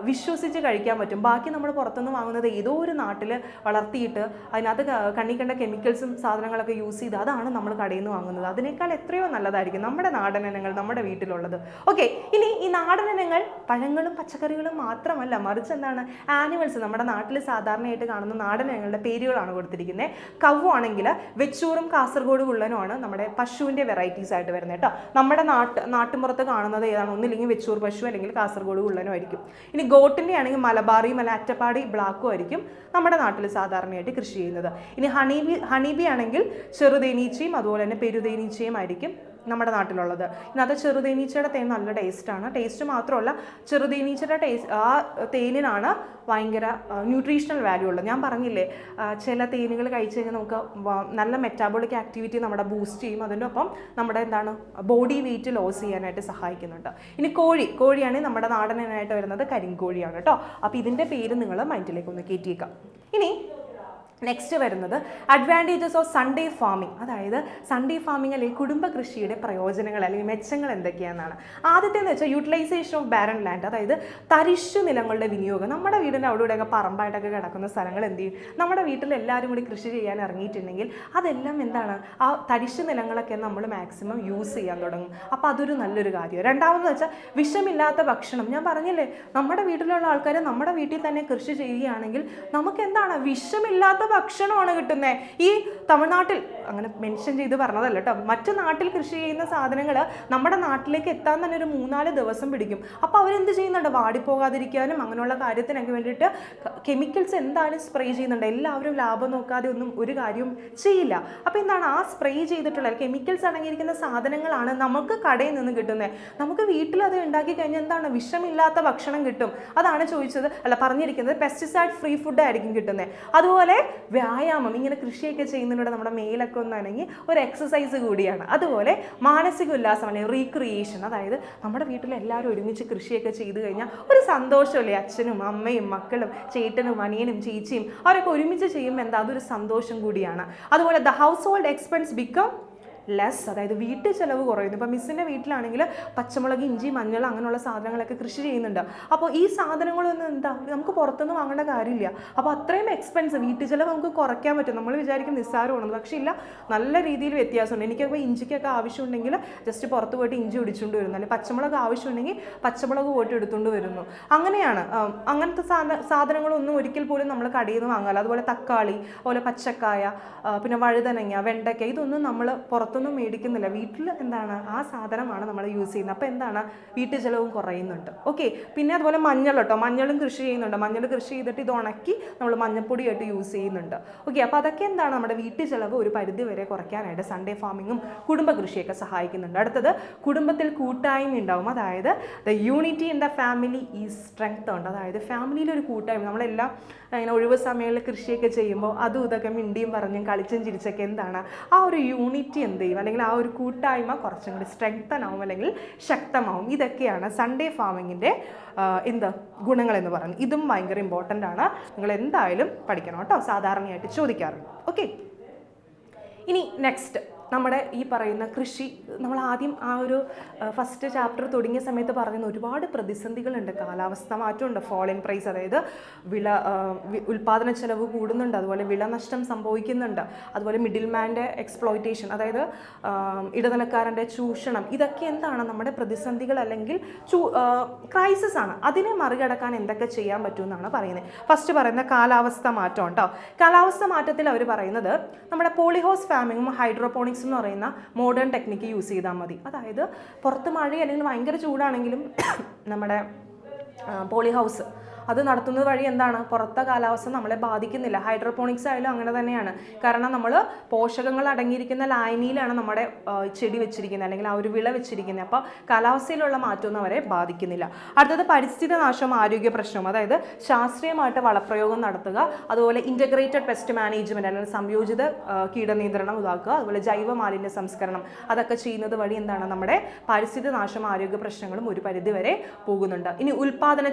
വിശ്വസിച്ച് കഴിക്കാൻ പറ്റും. ബാക്കി നമ്മൾ പുറത്തുനിന്ന് വാങ്ങുന്നത് ഏതോ ഒരു നാട്ടിൽ വളർത്തിയിട്ട് അതിനകത്ത് കണ്ണിക്കണ്ട കെമിക്കൽസും സാധനങ്ങളൊക്കെ യൂസ് ചെയ്ത് അതാണ് നമ്മൾ കടയിൽ നിന്ന് വാങ്ങുന്നത്. അതിനേക്കാൾ എത്രയോ നല്ലതായിരിക്കും നമ്മുടെ നാടൻ ഇനങ്ങൾ നമ്മുടെ വീട്ടിലുള്ളത്. ഓക്കെ, ഇനി ഈ നാടൻ ഇനങ്ങൾ പഴങ്ങളും പച്ചക്കറികളും മാത്രമല്ല, മറിച്ച് എന്താണ് ആനിമൽസ്, നമ്മുടെ നാട്ടിൽ സാധാരണയായിട്ട് കാണുന്ന നാടൻ ഇനങ്ങളുടെ പേരുകളാണ് കൊടുത്തിരിക്കുന്നത്. കവ്വു ആണെങ്കിൽ വെച്ചൂറും കാസർഗോഡ് കുള്ളനുമാണ് നമ്മുടെ പശുവിൻ്റെ വെറൈറ്റീസ് ആയിട്ട് വരുന്നത് കേട്ടോ. നമ്മുടെ നാട്ടിൻപുറത്ത് കാണുന്നത് ഏതാണ്? ഒന്നില്ലെങ്കിൽ വെച്ചൂർ പശു അല്ലെങ്കിൽ കാസർഗോഡ് കുള്ളനും ആയിരിക്കും. ഇനി ഗോട്ടിൻ്റെ ആണെങ്കിൽ മലബാറിയും അല്ല അറ്റപ്പാടി ബ്ലാക്കും ആയിരിക്കും നമ്മുടെ നാട്ടിൽ സാധാരണയായിട്ട് കൃഷി ചെയ്യുന്നത്. ഇനി ഹണീബി ആണെങ്കിൽ ചെറുതേനീച്ചയും അതുപോലെ തന്നെ പെരുതേനീച്ചയും ആയിരിക്കും നമ്മുടെ നാട്ടിലുള്ളത്. ഇന്നത്തെ ചെറുതേനീച്ചയുടെ തേൻ നല്ല ടേസ്റ്റാണ്. ടേസ്റ്റ് മാത്രമല്ല, ചെറുതേനീച്ചയുടെ ആ തേനിനാണ് ഭയങ്കര ന്യൂട്രീഷണൽ വാല്യൂ ഉള്ളത്. ഞാൻ പറഞ്ഞില്ലേ, ചില തേനുകൾ കഴിച്ച് കഴിഞ്ഞാൽ നമുക്ക് നല്ല മെറ്റാബോളിക് ആക്ടിവിറ്റി നമ്മുടെ ബൂസ്റ്റ് ചെയ്യും. അതിൻ്റെ ഒപ്പം നമ്മുടെ ബോഡി വെയിറ്റ് ലോസ് ചെയ്യാനായിട്ട് സഹായിക്കുന്നുണ്ട്. ഇനി കോഴിയാണെങ്കിൽ നമ്മുടെ നാടനായിട്ട് വരുന്നത് കരിങ്കോഴിയാണ് കേട്ടോ. അപ്പോൾ ഇതിൻ്റെ പേര് നിങ്ങൾ മൈൻഡിലേക്ക് ഒന്ന് കയറ്റിയേക്കാം. ഇനി നെക്സ്റ്റ് വരുന്നത് അഡ്വാൻറ്റേജസ് ഓഫ് സൺഡേ ഫാമിംഗ്. അതായത് സൺഡേ ഫാമിംഗ് അല്ലെങ്കിൽ കുടുംബ കൃഷിയുടെ പ്രയോജനങ്ങൾ അല്ലെങ്കിൽ മെച്ചങ്ങൾ എന്തൊക്കെയാണെന്നാണ്. ആദ്യത്തേന്ന് വെച്ചാൽ യൂട്ടിലൈസേഷൻ ഓഫ് ബാരൻ ലാൻഡ്, അതായത് തരിശു നിലങ്ങളുടെ വിനിയോഗം. നമ്മുടെ വീടിൻ്റെ അവിടെ ഇവിടെയൊക്കെ പറമ്പായിട്ടൊക്കെ കിടക്കുന്ന സ്ഥലങ്ങൾ എന്ത് ചെയ്യും, നമ്മുടെ വീട്ടിൽ എല്ലാവരും കൂടി കൃഷി ചെയ്യാൻ ഇറങ്ങിയിട്ടുണ്ടെങ്കിൽ അതെല്ലാം ആ തരിശു നിലങ്ങളൊക്കെ നമ്മൾ മാക്സിമം യൂസ് ചെയ്യാൻ തുടങ്ങും. അപ്പോൾ അതൊരു നല്ലൊരു കാര്യം. രണ്ടാമതെന്ന് വെച്ചാൽ വിഷമില്ലാത്ത ഭക്ഷണം. ഞാൻ പറഞ്ഞില്ലേ, നമ്മുടെ വീട്ടിലുള്ള ആൾക്കാർ നമ്മുടെ വീട്ടിൽ തന്നെ കൃഷി ചെയ്യുകയാണെങ്കിൽ നമുക്ക് വിഷമില്ലാത്ത ഭക്ഷണമാണ് കിട്ടുന്നത്. ഈ തമിഴ്നാട്ടിൽ അങ്ങനെ മെൻഷൻ ചെയ്ത് പറഞ്ഞതല്ല കേട്ടോ, മറ്റു നാട്ടിൽ കൃഷി ചെയ്യുന്ന സാധനങ്ങൾ നമ്മുടെ നാട്ടിലേക്ക് എത്താൻ തന്നെ ഒരു 3-4 ദിവസം പിടിക്കും. അപ്പോൾ അവരെന്ത് ചെയ്യുന്നുണ്ട്, വാടിപ്പോകാതിരിക്കാനും അങ്ങനെയുള്ള കാര്യത്തിനൊക്കെ വേണ്ടിയിട്ട് കെമിക്കൽസ് എന്തായാലും സ്പ്രേ ചെയ്യുന്നുണ്ട്. എല്ലാവരും ലാഭം നോക്കാതെ ഒന്നും ഒരു കാര്യവും ചെയ്യില്ല. അപ്പോൾ ആ സ്പ്രേ ചെയ്തിട്ടുള്ള കെമിക്കൽസ് അടങ്ങിയിരിക്കുന്ന സാധനങ്ങളാണ് നമുക്ക് കടയിൽ നിന്ന് കിട്ടുന്നത്. നമുക്ക് വീട്ടിൽ അത് ഉണ്ടാക്കി കഴിഞ്ഞാൽ വിഷമില്ലാത്ത ഭക്ഷണം കിട്ടും. അതാണ് ചോദിച്ചത്, അല്ല പറഞ്ഞിരിക്കുന്നത് പെസ്റ്റിസൈഡ് ഫ്രീ ഫുഡ് ആയിരിക്കും കിട്ടുന്നത്. അതുപോലെ വ്യായാമം, ഇങ്ങനെ കൃഷിയൊക്കെ ചെയ്യുന്നതിലൂടെ നമ്മുടെ മേലൊക്കെ ഒന്നാണെങ്കിൽ ഒരു എക്സസൈസ് കൂടിയാണ്. അതുപോലെ മാനസിക ഉല്ലാസം അല്ലെങ്കിൽ റീക്രിയേഷൻ, അതായത് നമ്മുടെ വീട്ടിൽ എല്ലാവരും ഒരുമിച്ച് കൃഷിയൊക്കെ ചെയ്തു കഴിഞ്ഞാൽ ഒരു സന്തോഷമല്ലേ, അച്ഛനും അമ്മയും മക്കളും ചേട്ടനും അനിയനും ചേച്ചിയും അവരൊക്കെ ഒരുമിച്ച് ചെയ്യുമ്പോൾ അതൊരു സന്തോഷം കൂടിയാണ്. അതുപോലെ the house hold expense become less, അതായത് വീട്ടു ചിലവ് കുറയുന്നു. ഇപ്പോൾ മിസ്സിൻ്റെ വീട്ടിലാണെങ്കിൽ പച്ചമുളക്, ഇഞ്ചി, മഞ്ഞൾ അങ്ങനെയുള്ള സാധനങ്ങളൊക്കെ കൃഷി ചെയ്യുന്നുണ്ട്. അപ്പോൾ ഈ സാധനങ്ങളൊന്നും നമുക്ക് പുറത്തുനിന്ന് വാങ്ങേണ്ട കാര്യമില്ല. അപ്പോൾ അത്രയും എക്സ്പെൻസ് വീട്ടു ചിലവ് നമുക്ക് കുറയ്ക്കാൻ പറ്റും. നമ്മൾ വിചാരിക്കും നിസ്സാരമാണെന്ന്, പക്ഷേ ഇല്ല, നല്ല രീതിയിൽ വ്യത്യാസമുണ്ട്. എനിക്കപ്പോൾ ഇഞ്ചിക്കൊക്കെ ആവശ്യമുണ്ടെങ്കിൽ ജസ്റ്റ് പുറത്ത് പോയിട്ട് ഇഞ്ചി ഒടിച്ചുകൊണ്ട് വരുന്നു, അല്ലെങ്കിൽ പച്ചമുളക് ആവശ്യമുണ്ടെങ്കിൽ പച്ചമുളക് പോയിട്ട് എടുത്തുകൊണ്ട് വരുന്നു. അങ്ങനെയാണ്. അങ്ങനത്തെ സാധനങ്ങളൊന്നും ഒരിക്കൽ പോലും നമ്മൾ കടയിൽ നിന്ന് വാങ്ങാല്ല. അതുപോലെ തക്കാളി, അതുപോലെ പച്ചക്കായ, പിന്നെ വഴുതനങ്ങ, വെണ്ടയ്ക്ക, ഇതൊന്നും നമ്മൾ പുറത്തൊന്നും മേടിക്കുന്നില്ല. വീട്ടിൽ ആ സാധനമാണ് നമ്മൾ യൂസ് ചെയ്യുന്നത്. അപ്പോൾ വീട്ടു ചിലവും കുറയുന്നുണ്ട്. ഓക്കെ, പിന്നെ അതുപോലെ മഞ്ഞൾ കേട്ടോ, മഞ്ഞളും കൃഷി ചെയ്യുന്നുണ്ട്. മഞ്ഞൾ കൃഷി ചെയ്തിട്ട് ഇത് ഉണക്കി നമ്മൾ മഞ്ഞപ്പൊടിയായിട്ട് യൂസ് ചെയ്യുന്നുണ്ട്. ഓക്കെ, അപ്പോൾ അതൊക്കെ നമ്മുടെ വീട്ടു ചിലവ് ഒരു പരിധി വരെ കുറയ്ക്കാനായിട്ട് സൺഡേ ഫാമിങ്ങും കുടുംബ കൃഷിയൊക്കെ സഹായിക്കുന്നുണ്ട്. അടുത്തത്, കുടുംബത്തിൽ കൂട്ടായ്മ ഉണ്ടാവും. അതായത് the unity in the family is strength ഉണ്ട്. അതായത് ഫാമിലിയിലൊരു കൂട്ടായ്മ, നമ്മളെല്ലാം ഇങ്ങനെ ഒഴിവ് സമയങ്ങളിൽ കൃഷിയൊക്കെ ചെയ്യുമ്പോൾ അതും ഇതൊക്കെ മിണ്ടിയും പറഞ്ഞും കളിച്ചും ചിരിച്ചൊക്കെ ആ ഒരു യൂണിറ്റി എന്ത് ചെയ്യും, അല്ലെങ്കിൽ ആ ഒരു കൂട്ടായ്മ കുറച്ചും കൂടി സ്ട്രെങ്തൻ ആവും അല്ലെങ്കിൽ ശക്തമാവും. ഇതൊക്കെയാണ് സൺഡേ ഫാമിങ്ങിൻ്റെ ഗുണങ്ങളെന്ന് പറയുന്നത്. ഇതും ഭയങ്കര ഇമ്പോർട്ടൻ്റ് ആണ്, നിങ്ങൾ എന്തായാലും പഠിക്കണം കേട്ടോ, സാധാരണയായിട്ട് ചോദിക്കാറുണ്ട്. ഓക്കെ, ഇനി നെക്സ്റ്റ് നമ്മുടെ ഈ പറയുന്ന കൃഷി, നമ്മൾ ആദ്യം ആ ഒരു ഫസ്റ്റ് ചാപ്റ്റർ തുടങ്ങിയ സമയത്ത് പറയുന്ന ഒരുപാട് പ്രതിസന്ധികളുണ്ട്. കാലാവസ്ഥ മാറ്റമുണ്ട്, ഫോൾ ഇൻ പ്രൈസ്, അതായത് ഉൽപ്പാദന ചെലവ് കൂടുന്നുണ്ട്, അതുപോലെ വിളനഷ്ടം സംഭവിക്കുന്നുണ്ട്, അതുപോലെ മിഡിൽ മാൻ്റെ എക്സ്പ്ലോയിറ്റേഷൻ, അതായത് ഇടനിലക്കാരൻ്റെ ചൂഷണം. ഇതൊക്കെ നമ്മുടെ പ്രതിസന്ധികൾ അല്ലെങ്കിൽ ക്രൈസിസ് ആണ്. അതിനെ മറികടക്കാൻ എന്തൊക്കെ ചെയ്യാൻ പറ്റുമെന്നാണ് പറയുന്നത്. ഫസ്റ്റ് പറയുന്ന കാലാവസ്ഥ മാറ്റം കേട്ടോ. കാലാവസ്ഥ മാറ്റത്തിൽ അവർ പറയുന്നത് നമ്മുടെ പോളിഹൗസ് ഫാമിങ്ങും ഹൈഡ്രോപോണിക്സ് എന്ന് പറയുന്ന മോഡേൺ ടെക്നിക്ക് യൂസ് ചെയ്താൽ മതി. അതായത് പുറത്ത് മഴ അല്ലെങ്കിൽ ഭയങ്കര ചൂടാണെങ്കിലും നമ്മുടെ പോളിഹൗസ് അത് നടത്തുന്നത് വഴി എന്താണ്, പുറത്തെ കാലാവസ്ഥ നമ്മളെ ബാധിക്കുന്നില്ല. ഹൈഡ്രോപോണിക്സ് ആയാലും അങ്ങനെ തന്നെയാണ്. കാരണം നമ്മൾ പോഷകങ്ങൾ അടങ്ങിയിരിക്കുന്ന ലായനിയിലാണ് നമ്മുടെ ചെടി വെച്ചിരിക്കുന്നത്, അല്ലെങ്കിൽ ആ ഒരു വിള വെച്ചിരിക്കുന്നത്. അപ്പോൾ കാലാവസ്ഥയിലുള്ള മാറ്റമൊന്നും അവരെ ബാധിക്കുന്നില്ല. അടുത്തത് പരിസ്ഥിതി നാശവും ആരോഗ്യ പ്രശ്നവും. അതായത് ശാസ്ത്രീയമായിട്ട് വളപ്രയോഗം നടത്തുക, അതുപോലെ ഇൻ്റഗ്രേറ്റഡ് പെസ്റ്റ് മാനേജ്മെൻറ്റ് അല്ലെങ്കിൽ സംയോജിത കീടനിയന്ത്രണം ഇതാക്കുക, അതുപോലെ ജൈവ മാലിന്യ സംസ്കരണം അതൊക്കെ ചെയ്യുന്നത് വഴി എന്താണ്, നമ്മുടെ പരിസ്ഥിതി നാശം ആരോഗ്യ പ്രശ്നങ്ങളും ഒരു പരിധി വരെ പോകുന്നുണ്ട്. ഇനി ഉൽപാദന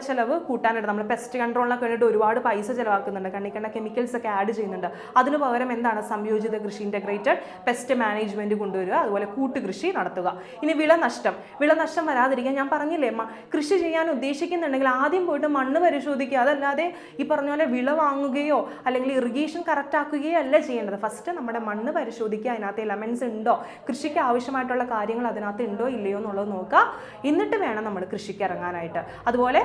ചെലവ് കൂട്ടാനായിട്ട് നമ്മൾ പെസ്റ്റ് കൺട്രോളിനൊക്കെ വേണ്ടിയിട്ട് ഒരുപാട് പൈസ ചിലവാക്കുന്നുണ്ട്, കണ്ണിക്കണ്ട കെമിക്കൽസ് ഒക്കെ ആഡ് ചെയ്യുന്നുണ്ട്. അതിന് പകരം എന്താണ്, സംയോജിത കൃഷി ഇൻ്റഗ്രേറ്റഡ് പെസ്റ്റ് മാനേജ്മെൻറ്റ് കൊണ്ടുവരിക, അതുപോലെ കൂട്ടുകൃഷി നടത്തുക. ഇനി വിളനഷ്ടം വരാതിരിക്കാൻ ഞാൻ പറഞ്ഞില്ലേ, കൃഷി ചെയ്യാൻ ഉദ്ദേശിക്കുന്നുണ്ടെങ്കിൽ ആദ്യം പോയിട്ട് മണ്ണ് പരിശോധിക്കുക. അതല്ലാതെ ഈ പറഞ്ഞ പോലെ വിള വാങ്ങുകയോ അല്ലെങ്കിൽ ഇറിഗേഷൻ കറക്റ്റ് ആക്കുകയോ അല്ല ചെയ്യേണ്ടത്. ഫസ്റ്റ് നമ്മുടെ മണ്ണ് പരിശോധിക്കുക, അതിനകത്ത് എലമെൻറ്റ്സ് ഉണ്ടോ, കൃഷിക്ക് ആവശ്യമായിട്ടുള്ള കാര്യങ്ങൾ അതിനകത്ത് ഉണ്ടോ ഇല്ലയോ എന്നുള്ളത് നോക്കുക. എന്നിട്ട് വേണം നമ്മൾ കൃഷിക്ക് ഇറങ്ങാനായിട്ട്. അതുപോലെ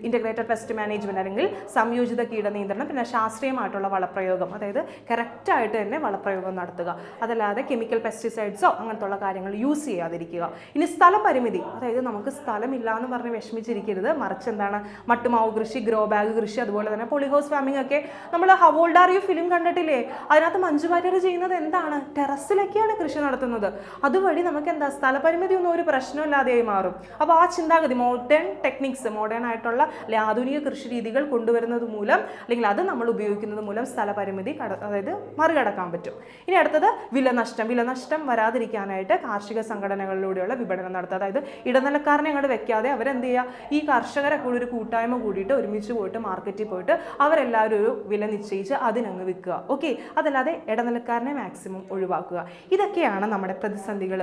ഇൻ്റഗ്രേറ്റഡ് പെസ്റ്റ് മാനേജ്മെൻറ്റ് അല്ലെങ്കിൽ സംയോജിത കീടനിയന്ത്രണം, പിന്നെ ശാസ്ത്രീയമായിട്ടുള്ള വളപ്രയോഗം, അതായത് കറക്റ്റായിട്ട് തന്നെ വളപ്രയോഗം നടത്തുക. അതല്ലാതെ കെമിക്കൽ പെസ്റ്റിസൈഡ്സോ അങ്ങനത്തുള്ള കാര്യങ്ങൾ യൂസ് ചെയ്യാതിരിക്കുക. ഇനി സ്ഥലപരിമിതി, അതായത് നമുക്ക് സ്ഥലമില്ല എന്ന് പറഞ്ഞ് വിഷമിച്ചിരിക്കരുത്. മറിച്ച് എന്താണ്, മട്ടുമാവ് കൃഷി, ഗ്രോ ബാഗ് കൃഷി, അതുപോലെ തന്നെ പോളിഹൗസ് ഫാമിംഗ് ഒക്കെ. നമ്മൾ how old are you film കണ്ടിട്ടില്ലേ, അതിനകത്ത് മഞ്ജു വാര്യർ ചെയ്യുന്നത് എന്താണ്, ടെറസിലൊക്കെയാണ് കൃഷി നടത്തുന്നത്. അതുവഴി നമുക്ക് എന്താ, സ്ഥലപരിമിതി ഒന്നും ഒരു പ്രശ്നമില്ലാതെയായി മാറും. അപ്പോൾ ആ ചിന്താഗതി, മോഡേൺ ടെക്നിക്സ്, മോഡേൺ ആയിട്ടുള്ള ആധുനിക കൃഷി രീതികൾ കൊണ്ടുവരുന്നത് മൂലം, അല്ലെങ്കിൽ അത് നമ്മൾ ഉപയോഗിക്കുന്നത് മൂലം സ്ഥലപരിമിതി അതായത് മറികടക്കാൻ പറ്റും. ഇനി അടുത്തത് വിലനഷ്ടം വരാതിരിക്കാനായിട്ട് കാർഷിക സംഘടനകളിലൂടെയുള്ള വിപണനം നടത്തുക. അതായത് ഇടനിലക്കാരനെ അങ്ങോട്ട് വെക്കാതെ അവരെന്ത് ചെയ്യുക, ഈ കർഷകരെ കൂടി ഒരു കൂട്ടായ്മ കൂടിയിട്ട് ഒരുമിച്ച് പോയിട്ട് മാർക്കറ്റിൽ പോയിട്ട് അവരെല്ലാവരും ഒരു വില നിശ്ചയിച്ച് അതിനങ്ങ് വിൽക്കുക. ഓക്കെ, അതല്ലാതെ ഇടനിലക്കാരനെ മാക്സിമം ഒഴിവാക്കുക. ഇതൊക്കെയാണ് നമ്മുടെ പ്രതിസന്ധികൾ,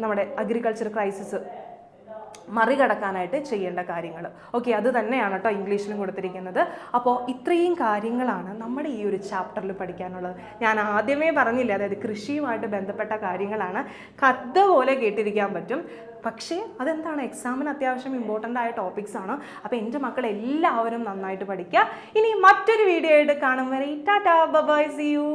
നമ്മുടെ അഗ്രികൾച്ചർ ക്രൈസിസ് മറികടക്കാനായിട്ട് ചെയ്യേണ്ട കാര്യങ്ങൾ. ഓക്കെ, അത് തന്നെയാണ് കേട്ടോ ഇംഗ്ലീഷിലും കൊടുത്തിരിക്കുന്നത്. അപ്പോൾ ഇത്രയും കാര്യങ്ങളാണ് നമ്മുടെ ഈ ഒരു ചാപ്റ്ററിൽ പഠിക്കാനുള്ളത്. ഞാൻ ആദ്യമേ പറഞ്ഞില്ല, അതായത് കൃഷിയുമായിട്ട് ബന്ധപ്പെട്ട കാര്യങ്ങളാണ്, കഥ പോലെ കേട്ടിരിക്കാൻ പറ്റും. പക്ഷേ അതെന്താണ്, എക്സാമിന് അത്യാവശ്യം ഇമ്പോർട്ടൻ്റ് ആയ ടോപ്പിക്സ് ആണ്. അപ്പോൾ എൻ്റെ മക്കൾ എല്ലാവരും നന്നായിട്ട് പഠിക്കുക. ഇനി മറ്റൊരു വീഡിയോ ആയിട്ട് കാണും വരെ ടാറ്റാ ബൈ, സീ യു.